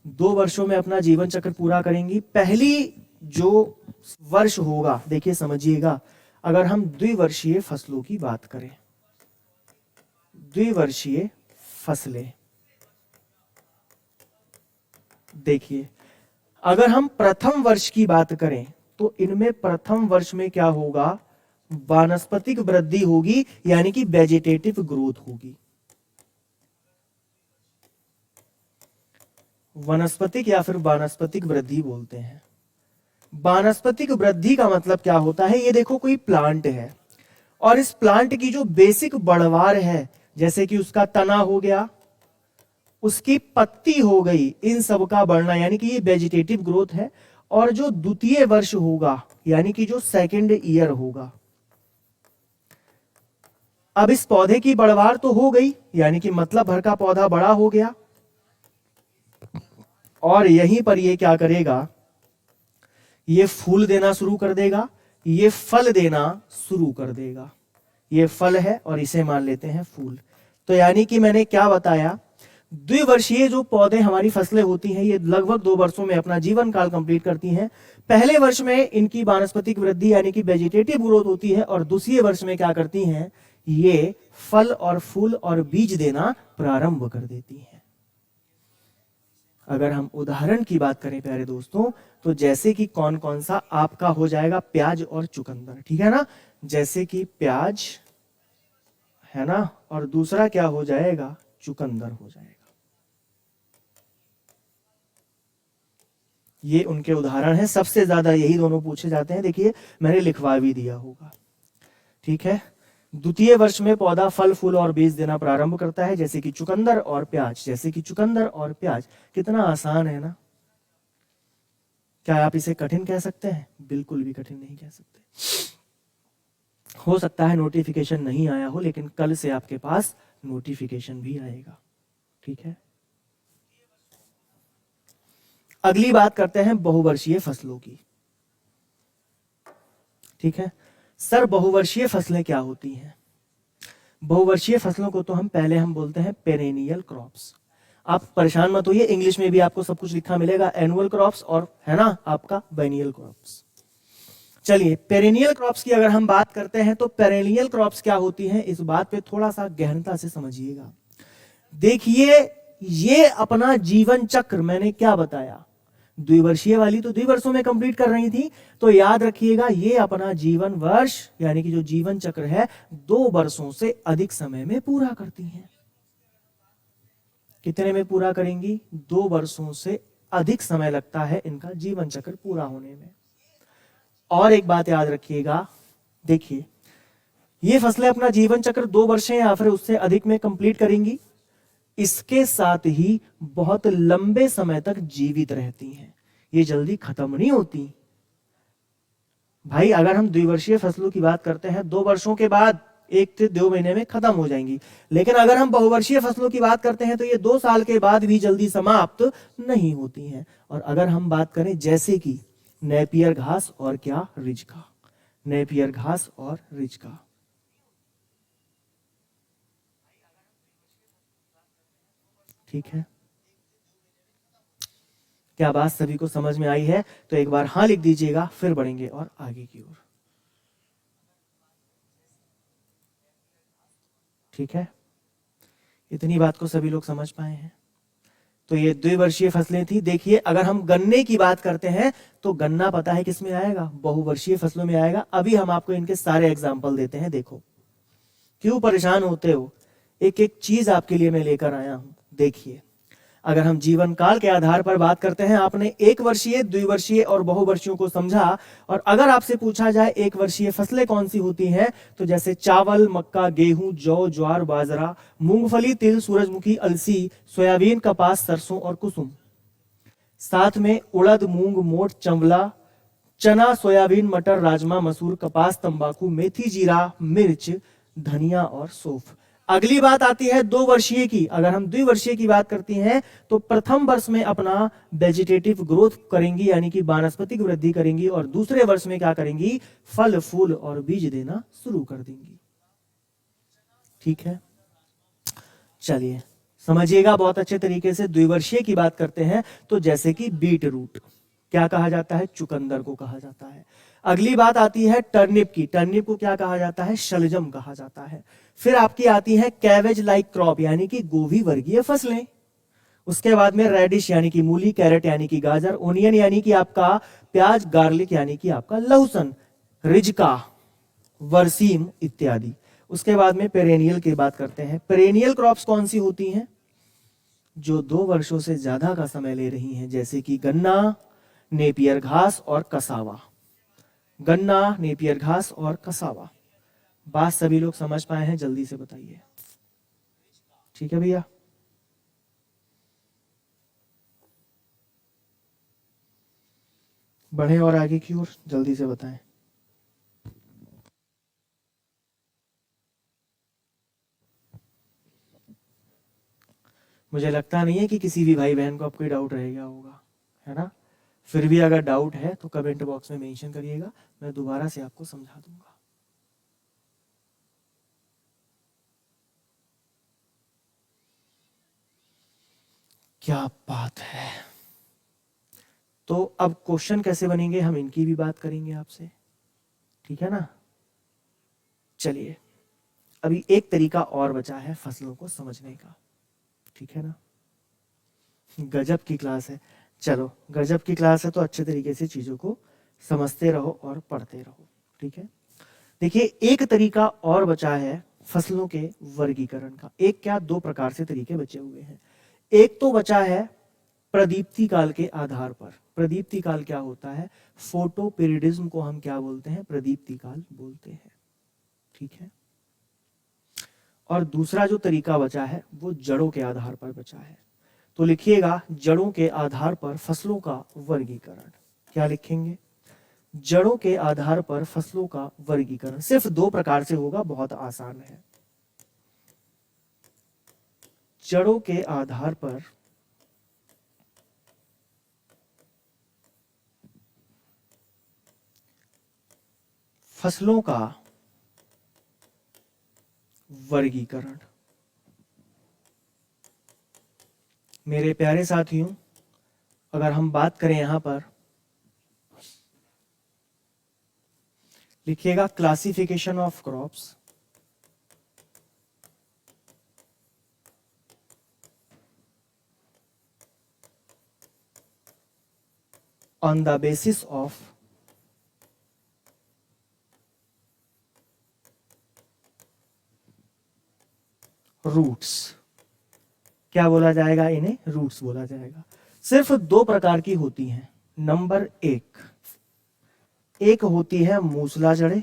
2 वर्षों में अपना जीवन चक्र पूरा करेंगी। पहली जो वर्ष होगा, देखिए समझिएगा, अगर हम द्विवर्षीय फसलों की बात करें, द्विवर्षीय फसलें, देखिए अगर हम प्रथम वर्ष की बात करें तो इनमें प्रथम वर्ष में क्या होगा? वानस्पतिक वृद्धि होगी, यानी कि वेजिटेटिव ग्रोथ होगी। वनस्पतिक या फिर वानस्पतिक वृद्धि बोलते हैं। वानस्पतिक वृद्धि का मतलब क्या होता है? ये देखो, कोई प्लांट है और इस प्लांट की जो बेसिक बढ़वार है, जैसे कि उसका तना हो गया, उसकी पत्ती हो गई, इन सब का बढ़ना, यानी कि ये वेजिटेटिव ग्रोथ है। और जो द्वितीय वर्ष होगा, यानी कि जो सेकंड ईयर होगा, अब इस पौधे की बढ़वार तो हो गई, यानी कि मतलब भर का पौधा बड़ा हो गया, और यहीं पर ये क्या करेगा? ये फूल देना शुरू कर देगा, ये फल देना शुरू कर देगा। ये फल है और इसे मान लेते हैं फूल। तो यानी कि मैंने क्या बताया, द्विवर्षीय जो पौधे हमारी फसलें होती हैं ये लगभग 2 वर्षों में अपना जीवन काल कंप्लीट करती हैं। पहले वर्ष में इनकी वानस्पतिक वृद्धि यानी कि वेजिटेटिव ग्रोथ होती है और दूसरे वर्ष में क्या करती हैं, ये फल और फूल और बीज देना प्रारंभ कर देती हैं। अगर हम उदाहरण की बात करें प्यारे दोस्तों, तो जैसे कि कौन कौन सा आपका हो जाएगा, प्याज और चुकंदर, ठीक है ना। जैसे कि प्याज है ना, और दूसरा क्या हो जाएगा, चुकंदर हो जाएगा। ये उनके उदाहरण हैं, सबसे ज्यादा यही दोनों पूछे जाते हैं। देखिए मैंने लिखवा भी दिया होगा, ठीक है। द्वितीय वर्ष में पौधा फल फूल और बीज देना प्रारंभ करता है, जैसे कि चुकंदर और प्याज। जैसे कि चुकंदर और प्याज, कितना आसान है ना। क्या आप इसे कठिन कह सकते हैं? बिल्कुल भी कठिन नहीं कह सकते। हो सकता है नोटिफिकेशन नहीं आया हो, लेकिन कल से आपके पास नोटिफिकेशन भी आएगा, ठीक है। अगली बात करते हैं बहुवर्षीय फसलों की, ठीक है। सर बहुवर्षीय फसलें क्या होती हैं? बहुवर्षीय फसलों को तो हम बोलते हैं पेरेनियल क्रॉप्स। आप परेशान मत होइए, इंग्लिश में भी आपको सब कुछ लिखा मिलेगा, एनुअल क्रॉप्स और है ना आपका बाइनियल क्रॉप्स। चलिए पेरेनियल क्रॉप्स की अगर हम बात करते हैं तो पेरेनियल क्रॉप्स क्या होती हैं, इस बात पे थोड़ा सा गहनता से समझिएगा। देखिए ये अपना जीवन चक्र मैंने क्या बताया, द्विवर्षीय वाली तो 2 वर्षों में कंप्लीट कर रही थी, तो याद रखिएगा ये अपना जीवन वर्ष यानी कि जो जीवन चक्र है 2 वर्षों से अधिक समय में पूरा करती हैं। कितने में पूरा करेंगी? 2 वर्षों से अधिक समय लगता है इनका जीवन चक्र पूरा होने में। और एक बात याद रखिएगा, देखिए ये फसलें अपना जीवन चक्र 2 वर्ष या फिर उससे अधिक में कंप्लीट करेंगी, इसके साथ ही बहुत लंबे समय तक जीवित रहती हैं, ये जल्दी खत्म नहीं होती भाई। अगर हम द्विवर्षीय फसलों की बात करते हैं 2 वर्षों के बाद 1 से 2 महीने में खत्म हो जाएंगी, लेकिन अगर हम बहुवर्षीय फसलों की बात करते हैं तो ये 2 साल के बाद भी जल्दी समाप्त नहीं होती हैं। और अगर हम बात करें जैसे कि नेपियर घास और क्या, रिजका, नेपियर घास और रिजका, ठीक है। क्या बात सभी को समझ में आई है? तो एक बार हाँ लिख दीजिएगा, फिर बढ़ेंगे और आगे की ओर, ठीक है। इतनी बात को सभी लोग समझ पाए हैं? तो ये द्विवर्षीय फसलें थी। देखिए अगर हम गन्ने की बात करते हैं तो गन्ना पता है किस में आएगा, बहुवर्षीय फसलों में आएगा। अभी हम आपको इनके सारे एग्जाम्पल देते हैं। देखो क्यों परेशान होते हो, एक एक चीज आपके लिए मैं लेकर आया हूं। देखिए अगर हम जीवन काल के आधार पर बात करते हैं, आपने 1 वर्षीय, द्विवर्षीय और बहुवर्षीयों को समझा। और अगर आपसे पूछा जाए 1 वर्षीय फसलें कौन सी होती हैं, तो जैसे चावल, मक्का, गेहूं, जौ, ज्वार, बाजरा, मूंगफली, तिल, सूरजमुखी, अलसी, सोयाबीन, कपास, सरसों और कुसुम। साथ में उड़द, मूंग, मोठ, चंवला, चना, सोयाबीन, मटर, राजमा, मसूर, कपास, तंबाकू, मेथी, जीरा, मिर्च, धनिया और सौंफ। अगली बात आती है 2 वर्षीय की। अगर हम द्विवर्षीय की बात करती हैं तो प्रथम वर्ष में अपना वेजिटेटिव ग्रोथ करेंगी यानी कि वानस्पतिक वृद्धि करेंगी, और दूसरे वर्ष में क्या करेंगी, फल फूल और बीज देना शुरू कर देंगी, ठीक है। चलिए समझिएगा बहुत अच्छे तरीके से। द्विवर्षीय की बात करते हैं तो जैसे कि बीट रूट क्या कहा जाता है, चुकंदर को कहा जाता है। अगली बात आती है टर्निप की। टर्निप को क्या कहा जाता है, शलजम कहा जाता है। फिर आपकी आती है कैवेज लाइक क्रॉप यानी कि गोभी वर्गीय फसलें। उसके बाद में रेडिश यानी कि मूली, कैरेट यानी कि गाजर, ओनियन यानी कि आपका प्याज, गार्लिक यानी कि आपका लहसुन, रिजका, वर्सीम इत्यादि। उसके बाद में पेरेनियल की बात करते हैं। पेरेनियल क्रॉप्स कौन सी होती हैं, जो 2 वर्षों से ज्यादा का समय ले रही हैं, जैसे कि गन्ना, नेपियर घास और कसावा। गन्ना, नेपियर घास और कसावा। बात सभी लोग समझ पाए हैं? जल्दी से बताइए, ठीक है भैया। बढ़े और आगे की ओर, जल्दी से बताएं। मुझे लगता नहीं है कि किसी भी भाई बहन को अब कोई डाउट रह गया होगा, है ना। फिर भी अगर डाउट है तो कमेंट बॉक्स में मेंशन करिएगा, मैं दोबारा से आपको समझा दूंगा। क्या बात है। तो अब क्वेश्चन कैसे बनेंगे हम इनकी भी बात करेंगे आपसे, ठीक है ना। चलिए अभी एक तरीका और बचा है फसलों को समझने का, ठीक है ना। गजब की क्लास है, चलो गजब की क्लास है तो अच्छे तरीके से चीजों को समझते रहो और पढ़ते रहो, ठीक है। देखिए एक तरीका और बचा है फसलों के वर्गीकरण का। एक क्या, दो प्रकार से तरीके बचे हुए हैं। एक तो बचा है प्रदीप्ति काल के आधार पर। प्रदीप्ति काल क्या होता है, फोटो पीरियडिज्म को हम क्या बोलते हैं, प्रदीप्ति काल बोलते हैं, ठीक है। और दूसरा जो तरीका बचा है वो जड़ों के आधार पर बचा है। तो लिखिएगा जड़ों के आधार पर फसलों का वर्गीकरण। क्या लिखेंगे, जड़ों के आधार पर फसलों का वर्गीकरण। सिर्फ दो प्रकार से होगा, बहुत आसान है। जड़ों के आधार पर फसलों का वर्गीकरण। मेरे प्यारे साथियों, अगर हम बात करें यहां पर, लिखिएगा classification of crops on the basis of roots. क्या बोला जाएगा, इन्हें रूट्स बोला जाएगा। सिर्फ दो प्रकार की होती हैं। नंबर एक होती है मूसला जड़ें,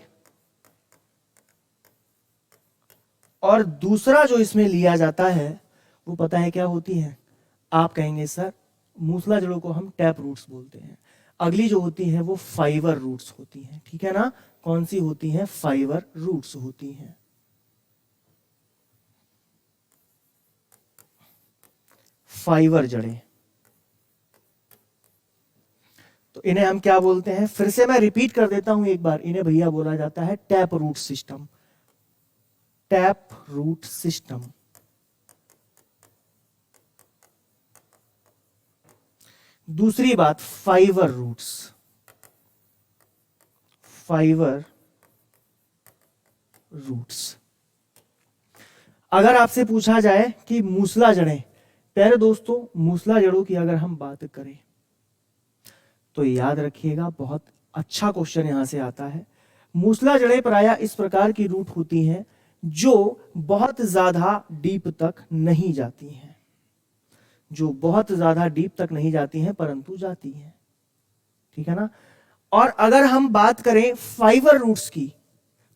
और दूसरा जो इसमें लिया जाता है वो पता है क्या होती है, आप कहेंगे सर मूसला जड़ों को हम टैप रूट्स बोलते हैं। अगली जो होती है वो फाइबर रूट्स होती हैं, ठीक है ना। कौन सी होती हैं, फाइबर रूट्स होती हैं। फाइबर जड़ें, तो इन्हें हम क्या बोलते हैं, फिर से मैं रिपीट कर देता हूं एक बार, इन्हें भैया बोला जाता है tap root system. Tap root system. दूसरी बात फाइबर रूट्स। Fibre roots. अगर आपसे पूछा जाए कि मूसला जड़ें, प्यारे दोस्तों मूसला जड़ों की अगर हम बात करें तो याद रखिएगा बहुत अच्छा क्वेश्चन यहां से आता है। मूसला जड़ें प्रायः इस प्रकार की रूट होती हैं जो बहुत ज्यादा डीप तक नहीं जाती हैं, जो बहुत ज्यादा डीप तक नहीं जाती हैं परंतु जाती हैं, ठीक है ना। और अगर हम बात करें फाइबर रूट्स की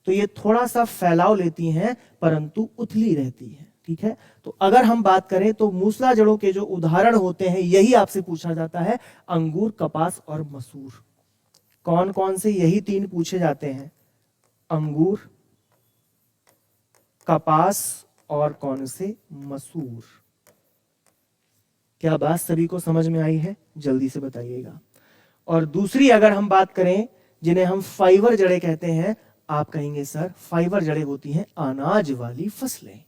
तो ये थोड़ा सा फैलाव लेती हैं परंतु उथली रहती है, ठीक है। तो अगर हम बात करें तो मूसला जड़ों के जो उदाहरण होते हैं, यही आपसे पूछा जाता है, अंगूर, कपास और मसूर। कौन कौन से, यही तीन पूछे जाते हैं, अंगूर, कपास और कौन से, मसूर। क्या बात सभी को समझ में आई है, जल्दी से बताइएगा। और दूसरी अगर हम बात करें जिन्हें हम फाइबर जड़ें कहते हैं, आप कहेंगे सर फाइबर जड़ें होती हैं अनाज वाली फसलें।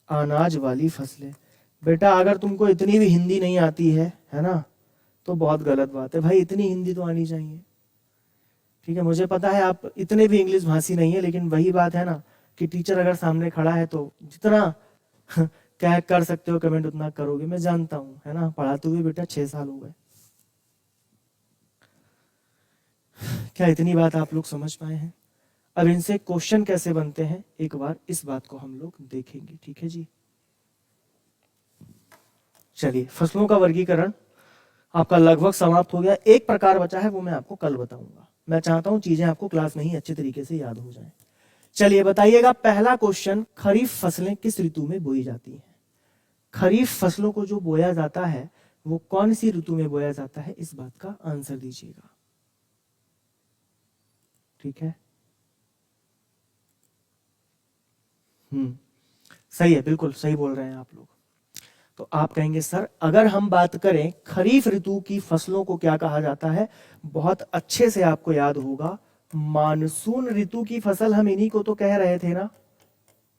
अनाज वाली फसलें। बेटा अगर तुमको इतनी भी हिंदी नहीं आती है ना, तो बहुत गलत बात है भाई, इतनी हिंदी तो आनी चाहिए, ठीक है। मुझे पता है आप इतने भी इंग्लिश भाषी नहीं है, लेकिन वही बात है ना कि टीचर अगर सामने खड़ा है तो जितना क्या कर सकते हो कमेंट उतना करोगे, मैं जानता हूं, है ना। पढ़ाते हुए बेटा 6 साल हो गए। क्या इतनी बात आप लोग समझ पाए हैं। अब इनसे क्वेश्चन कैसे बनते हैं एक बार इस बात को हम लोग देखेंगे, ठीक है जी। चलिए फसलों का वर्गीकरण आपका लगभग समाप्त हो गया। एक प्रकार बचा है वो मैं आपको कल बताऊंगा। मैं चाहता हूं चीजें आपको क्लास में ही अच्छे तरीके से याद हो जाएं। चलिए बताइएगा पहला क्वेश्चन, खरीफ फसलें किस ऋतु में बोई जाती हैं। खरीफ फसलों को जो बोया जाता है वो कौन सी ऋतु में बोया जाता है, इस बात का आंसर दीजिएगा, ठीक है। सही है, बिल्कुल सही बोल रहे हैं आप लोग। तो आप कहेंगे सर अगर हम बात करें खरीफ ऋतु की फसलों को क्या कहा जाता है, बहुत अच्छे से आपको याद होगा मानसून ऋतु की फसल हम इन्हीं को तो कह रहे थे ना।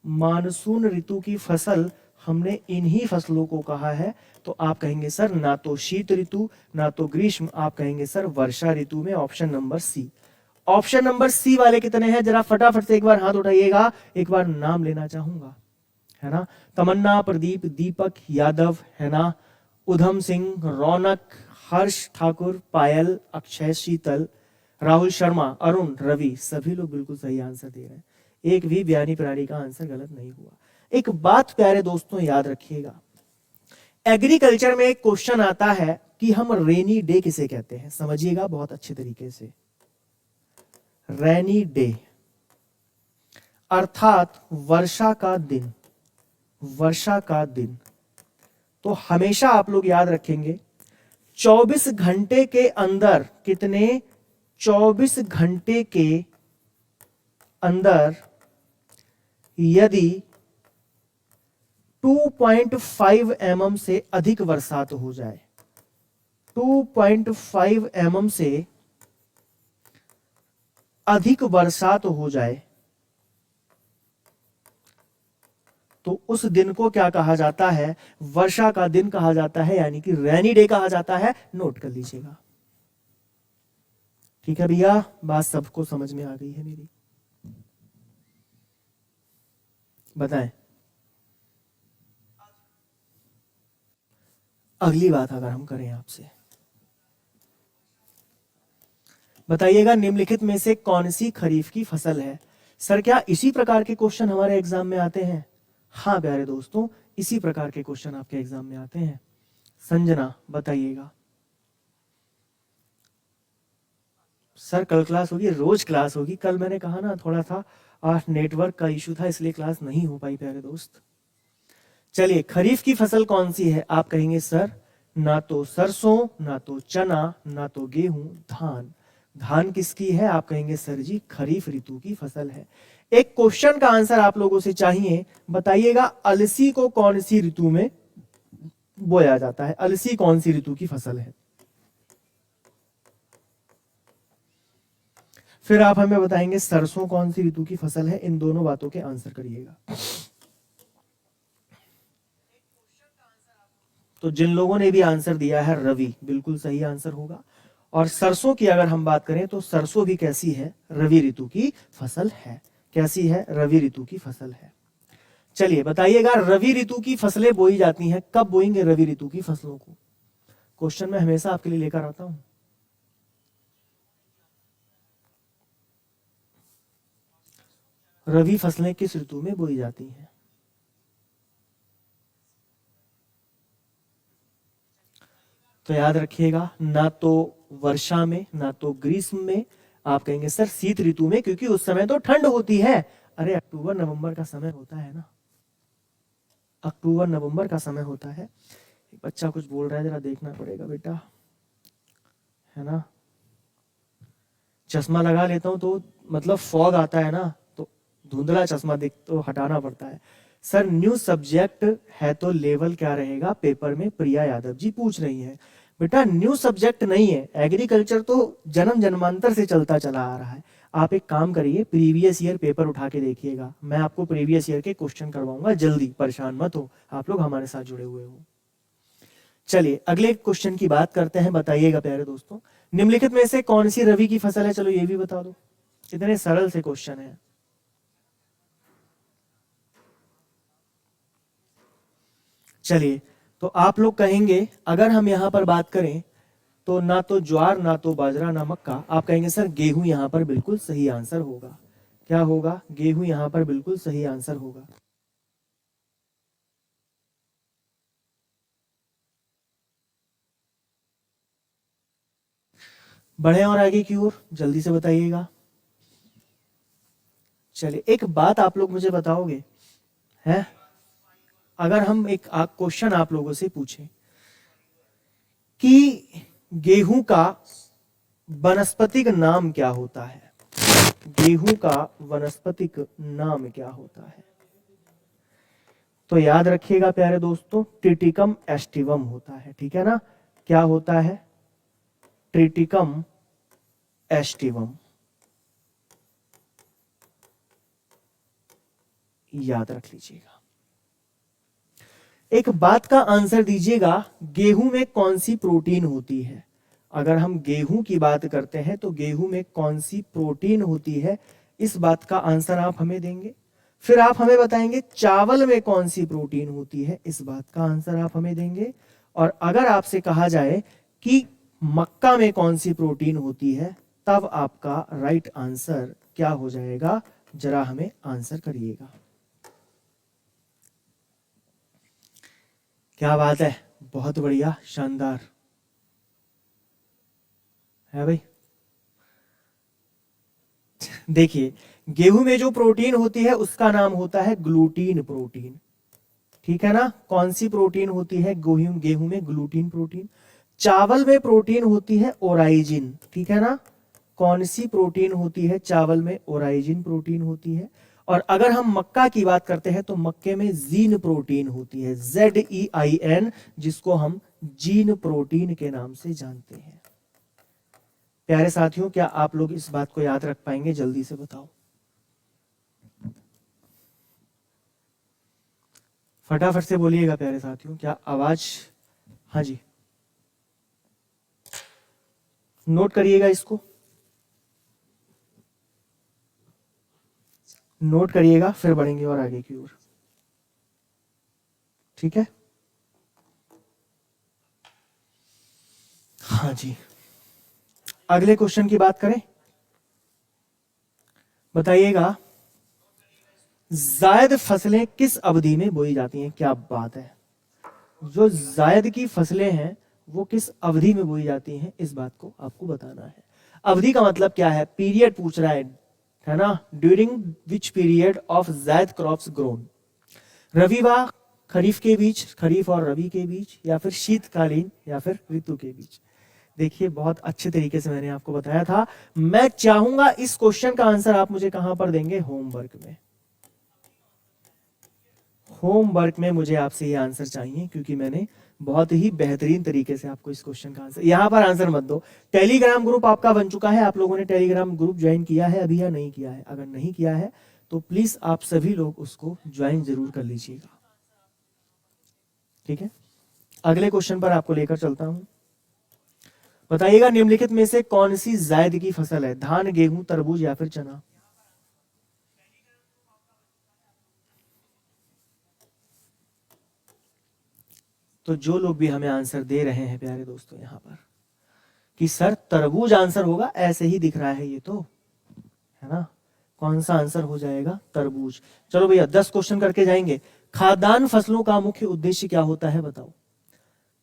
मानसून ऋतु की फसल हमने इन्हीं फसलों को कहा है। तो आप कहेंगे सर ना तो शीत ऋतु ना तो ग्रीष्म, आप कहेंगे सर वर्षा ऋतु में option number C. Option number C वाले कितने हैं जरा फटाफट से एक बार हाथ उठाइएगा, एक बार नाम लेना चाहूंगा, है ना। तमन्ना, प्रदीप, दीपक यादव, है ना, उधम सिंह, रौनक, हर्ष ठाकुर, पायल, अक्षय, शीतल, राहुल शर्मा, अरुण, रवि, सभी लोग बिल्कुल सही आंसर दे रहे हैं। एक भी बयानी प्राणी का आंसर गलत नहीं हुआ। एक बात प्यारे दोस्तों याद रखिएगा, एग्रीकल्चर में एक क्वेश्चन आता है कि हम रेनी डे किसे कहते हैं। समझिएगा बहुत अच्छे तरीके से, रेनी डे अर्थात वर्षा का दिन, वर्षा का दिन। तो हमेशा आप लोग याद रखेंगे 24 घंटे के अंदर कितने, 24 घंटे के अंदर यदि 2.5 mm से अधिक बरसात हो जाए, 2.5 mm से अधिक बरसात हो जाए तो उस दिन को क्या कहा जाता है, वर्षा का दिन कहा जाता है, यानी कि रेनी डे कहा जाता है। नोट कर लीजिएगा, ठीक है भैया, बात सबको समझ में आ गई है मेरी, बताएं। अगली बात अगर हम करें आपसे, बताइएगा निम्नलिखित में से कौन सी खरीफ की फसल है। सर क्या इसी प्रकार के क्वेश्चन हमारे एग्जाम में आते हैं? हाँ प्यारे दोस्तों, इसी प्रकार के क्वेश्चन आपके एग्जाम में आते हैं। संजना बताइएगा। सर कल क्लास होगी? रोज क्लास होगी। कल मैंने कहा ना थोड़ा सा नेटवर्क का इशू था, इसलिए क्लास नहीं हो पाई प्यारे दोस्त। चलिए, खरीफ की फसल कौन सी है? आप कहेंगे सर ना तो सरसों, ना तो चना, ना तो गेहूं, धान। धान किसकी है? आप कहेंगे सर जी खरीफ ऋतु की फसल है। एक क्वेश्चन का आंसर आप लोगों से चाहिए, बताइएगा अलसी को कौन सी ऋतु में बोया जाता है? अलसी कौन सी ऋतु की फसल है? फिर आप हमें बताएंगे सरसों कौन सी ऋतु की फसल है। इन दोनों बातों के आंसर करिएगा। तो जिन लोगों ने भी आंसर दिया है रवि, बिल्कुल सही आंसर होगा। और सरसों की अगर हम बात करें तो सरसों भी कैसी है? रवि ऋतु की फसल है। कैसी है? रवि ऋतु की फसल है। चलिए बताइएगा रवि ऋतु की फसलें बोई जाती हैं, कब बोएंगे रवि ऋतु की फसलों को? क्वेश्चन मैं हमेशा आपके लिए लेकर आता हूं। रवि फसलें किस ऋतु में बोई जाती हैं? तो याद रखिएगा ना तो वर्षा में, ना तो ग्रीष्म में, आप कहेंगे सर शीत ऋतु में, क्योंकि उस समय तो ठंड होती है। अरे अक्टूबर नवंबर का समय होता है ना, अक्टूबर नवंबर का समय होता है। बच्चा कुछ बोल रहा है, जरा देखना पड़ेगा बेटा, है ना। चश्मा लगा लेता हूं तो मतलब फॉग आता है ना, तो धुंधला चश्मा दिख तो हटाना पड़ता है। सर न्यू सब्जेक्ट है तो लेवल क्या रहेगा पेपर में? प्रिया यादव जी पूछ रही है। बेटा न्यू सब्जेक्ट नहीं है, एग्रीकल्चर तो जन्म जन्मांतर से चलता चला आ रहा है। आप एक काम करिए, प्रीवियस ईयर पेपर उठा के देखिएगा, मैं आपको प्रीवियस ईयर के क्वेश्चन करवाऊंगा जल्दी, परेशान मत हो, आप लोग हमारे साथ जुड़े हुए हो। चलिए अगले क्वेश्चन की बात करते हैं। बताइएगा प्यारे दोस्तों निम्नलिखित में से कौन सी रवि की फसल है? चलो ये भी बता दो, इतने सरल से क्वेश्चन है। चलिए तो आप लोग कहेंगे, अगर हम यहां पर बात करें तो ना तो ज्वार, ना तो बाजरा, ना मक्का, आप कहेंगे सर गेहूं यहां पर बिल्कुल सही आंसर होगा। क्या होगा? गेहूं यहां पर बिल्कुल सही आंसर होगा। बढ़े और आगे की ओर, जल्दी से बताइएगा। चलिए एक बात आप लोग मुझे बताओगे, है अगर हम एक क्वेश्चन आप लोगों से पूछें कि गेहूं का वनस्पतिक नाम क्या होता है? गेहूं का वनस्पतिक नाम क्या होता है? तो याद रखिएगा प्यारे दोस्तों, ट्रिटिकम एस्टिवम होता है, ठीक है ना। क्या होता है? Triticum aestivum. याद रख लीजिएगा। एक बात का आंसर दीजिएगा, गेहूं में कौन सी प्रोटीन होती है? अगर हम गेहूं की बात करते हैं तो गेहूं में कौन सी प्रोटीन होती है, इस बात का आंसर आप हमें देंगे। फिर आप हमें बताएंगे चावल में कौन सी प्रोटीन होती है, इस बात का आंसर आप हमें देंगे। और अगर आपसे कहा जाए कि मक्का में कौन सी प्रोटीन होती है, तब आपका राइट आंसर क्या हो जाएगा, जरा हमें आंसर करिएगा। क्या बात है, बहुत बढ़िया, शानदार है भाई। देखिए, गेहूं में जो प्रोटीन होती है उसका नाम होता है ग्लूटीन प्रोटीन, ठीक है ना। कौन सी प्रोटीन होती है गेहूं में? Gluten protein. चावल में प्रोटीन होती है ओराइजिन, ठीक है ना। कौन सी प्रोटीन होती है चावल में? ओराइजिन प्रोटीन होती है। और अगर हम मक्का की बात करते हैं तो मक्के में जीन प्रोटीन होती है, ZEIN, जिसको हम जीन प्रोटीन के नाम से जानते हैं। प्यारे साथियों, क्या आप लोग इस बात को याद रख पाएंगे? जल्दी से बताओ, फटाफट से बोलिएगा प्यारे साथियों, क्या आवाज? हाँ जी, नोट करिएगा, इसको नोट करिएगा, फिर बढ़ेंगे और आगे की ओर, ठीक है। हाँ जी, अगले क्वेश्चन की बात करें। बताइएगा, जायद फसलें किस अवधि में बोई जाती हैं? क्या बात है, जो जायद की फसलें हैं वो किस अवधि में बोई जाती हैं, इस बात को आपको बताना है। अवधि का मतलब क्या है? पीरियड पूछ रहा है ना। During which period of Zaid crops grown? Rabi व खरीफ के बीच, खरीफ और रबी के बीच, या फिर शीतकालीन, या फिर ऋतु के बीच? देखिए, बहुत अच्छे तरीके से मैंने आपको बताया था। मैं चाहूंगा इस क्वेश्चन का आंसर आप मुझे कहां पर देंगे? होमवर्क में। होमवर्क में मुझे आपसे ये आंसर चाहिए, क्योंकि मैंने बहुत ही बेहतरीन तरीके से आपको इस क्वेश्चन का आंसर, यहां पर आंसर मत दो। टेलीग्राम ग्रुप आपका बन चुका है, आप लोगों ने टेलीग्राम ग्रुप ज्वाइन किया है अभी या नहीं किया है? अगर नहीं किया है तो प्लीज आप सभी लोग उसको ज्वाइन जरूर कर लीजिएगा, ठीक है। अगले क्वेश्चन पर आपको लेकर चलता हूं। बताइएगा, निम्नलिखित में से कौन सी जायद की फसल है? धान, गेहूं, तरबूज, या फिर चना? तो जो लोग भी हमें आंसर दे रहे हैं प्यारे दोस्तों यहां पर कि सर तरबूज आंसर होगा, ऐसे ही दिख रहा है ये तो, है ना। कौन सा आंसर हो जाएगा? तरबूज। चलो भैया, 10 क्वेश्चन करके जाएंगे। खाद्यान्न फसलों का मुख्य उद्देश्य क्या होता है? बताओ।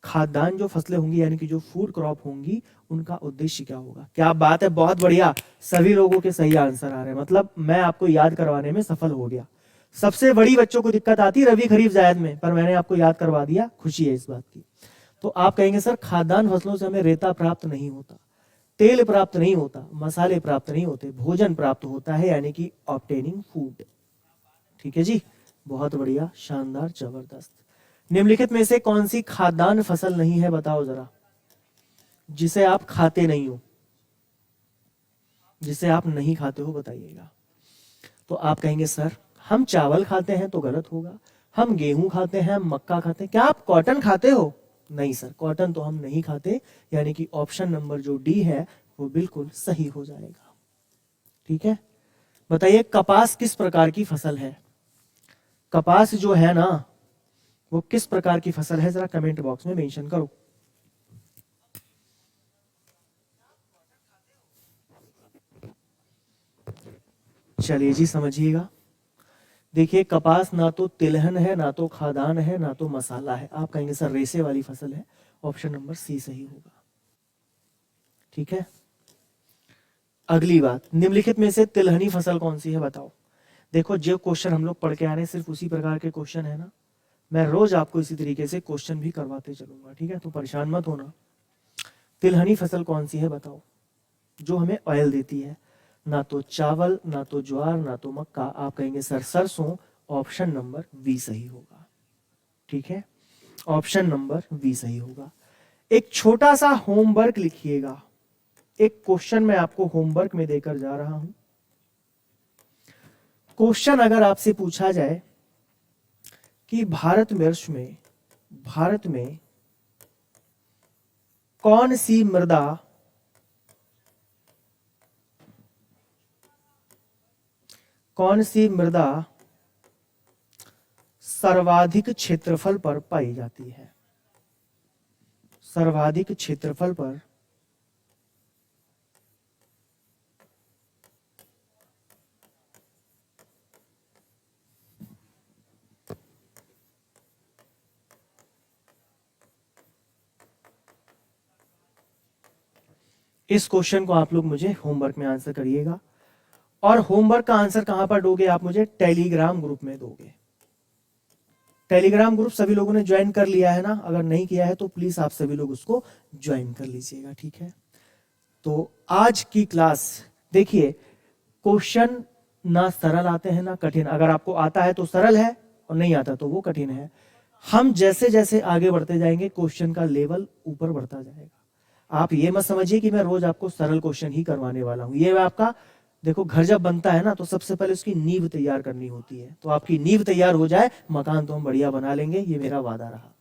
खाद्यान्न जो फसलें होंगी, यानी कि जो फूड क्रॉप होंगी, उनका उद्देश्य क्या होगा? क्या बात है, बहुत बढ़िया, सभी लोगों के सही आंसर आ रहे हैं। मतलब मैं आपको याद करवाने में सफल हो गया। सबसे बड़ी बच्चों को दिक्कत आती रबी खरीफ जायद में, पर मैंने आपको याद करवा दिया, खुशी है इस बात की। तो आप कहेंगे सर खाद्यान्न फसलों से हमें रेता प्राप्त नहीं होता, तेल प्राप्त नहीं होता, मसाले प्राप्त नहीं होते, भोजन प्राप्त होता है, यानी कि ऑब्टेनिंग फूड, ठीक है जी। बहुत बढ़िया, शानदार, जबरदस्त। निम्नलिखित में से कौन सी खाद्यान्न फसल नहीं है? बताओ जरा, जिसे आप खाते नहीं हो, जिसे आप नहीं खाते हो, बताइएगा। तो आप कहेंगे सर हम चावल खाते हैं, तो गलत होगा। हम गेहूं खाते हैं, हम मक्का खाते हैं, क्या आप कॉटन खाते हो? नहीं सर, कॉटन तो हम नहीं खाते, यानी कि ऑप्शन नंबर जो डी है वो बिल्कुल सही हो जाएगा, ठीक है। बताइए, कपास किस प्रकार की फसल है? कपास जो है ना, वो किस प्रकार की फसल है, जरा कमेंट बॉक्स में मेंशन करो। चलिए जी, समझिएगा। देखिए, कपास ना तो तिलहन है, ना तो खाद्यान्न है, ना तो मसाला है। आप कहेंगे सर रेसे वाली फसल है, ऑप्शन नंबर सी सही होगा, ठीक है। अगली बात, निम्नलिखित में से तिलहनी फसल कौन सी है? बताओ। देखो, जो क्वेश्चन हम लोग पढ़ के आ रहे हैं सिर्फ उसी प्रकार के क्वेश्चन है ना, मैं रोज आपको इसी तरीके से क्वेश्चन भी करवाते चलूंगा, ठीक है, तो परेशान मत होना। तिलहनी फसल कौन सी है बताओ, जो हमें ऑयल देती है? ना तो चावल, ना तो ज्वार, ना तो मक्का। आप कहेंगे सर सरसों, ऑप्शन नंबर बी सही होगा, ठीक है, ऑप्शन नंबर बी सही होगा। एक छोटा सा होमवर्क लिखिएगा, एक क्वेश्चन मैं आपको होमवर्क में देकर जा रहा हूं। क्वेश्चन अगर आपसे पूछा जाए कि भारतवर्ष में भारत में कौन सी मृदा सर्वाधिक क्षेत्रफल पर पाई जाती है, सर्वाधिक क्षेत्रफल पर इस क्वेश्चन को आप लोग मुझे होमवर्क में आंसर करिएगा। और होमवर्क का आंसर कहां पर दोगे आप मुझे? टेलीग्राम ग्रुप में दोगे। टेलीग्राम ग्रुप सभी लोगों ने ज्वाइन कर लिया है ना? अगर नहीं किया है तो प्लीज आप सभी लोग उसको ज्वाइन कर लीजिएगा, ठीक है। तो आज की क्लास देखिए, क्वेश्चन ना सरल आते हैं ना कठिन। अगर आपको आता है तो सरल है और नहीं आता तो वो कठिन है। हम जैसे जैसे आगे बढ़ते जाएंगे क्वेश्चन का लेवल ऊपर बढ़ता जाएगा। आप ये मत समझिए कि मैं रोज आपको सरल क्वेश्चन ही करवाने वाला हूं। ये आपका देखो, घर जब बनता है ना तो सबसे पहले उसकी नींव तैयार करनी होती है। तो आपकी नींव तैयार हो जाए, मकान तो हम बढ़िया बना लेंगे, ये मेरा वादा रहा।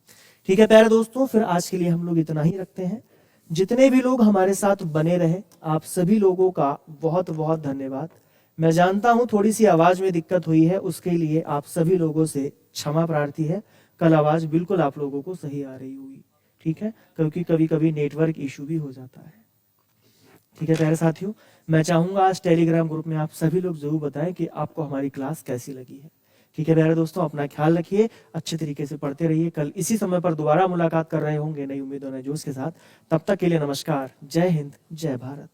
ठीक है प्यारे दोस्तों, फिर आज के लिए हम लोग इतना ही रखते हैं। जितने भी लोग हमारे साथ बने रहे, आप सभी लोगों का बहुत बहुत धन्यवाद। मैं जानता हूं थोड़ी सी आवाज में दिक्कत हुई है, उसके लिए आप सभी लोगों से क्षमा प्रार्थी है। कल आवाज बिल्कुल आप लोगों को सही आ रही होगी, ठीक है, क्योंकि कभी कभी नेटवर्क इशू भी हो जाता है। ठीक है प्यारे साथियों, मैं चाहूंगा आज टेलीग्राम ग्रुप में आप सभी लोग जरूर बताएं कि आपको हमारी क्लास कैसी लगी है। ठीक है प्यारे दोस्तों, अपना ख्याल रखिए, अच्छे तरीके से पढ़ते रहिए। कल इसी समय पर दोबारा मुलाकात कर रहे होंगे नई उम्मीद और नए जोश के साथ। तब तक के लिए नमस्कार, जय हिंद, जय भारत।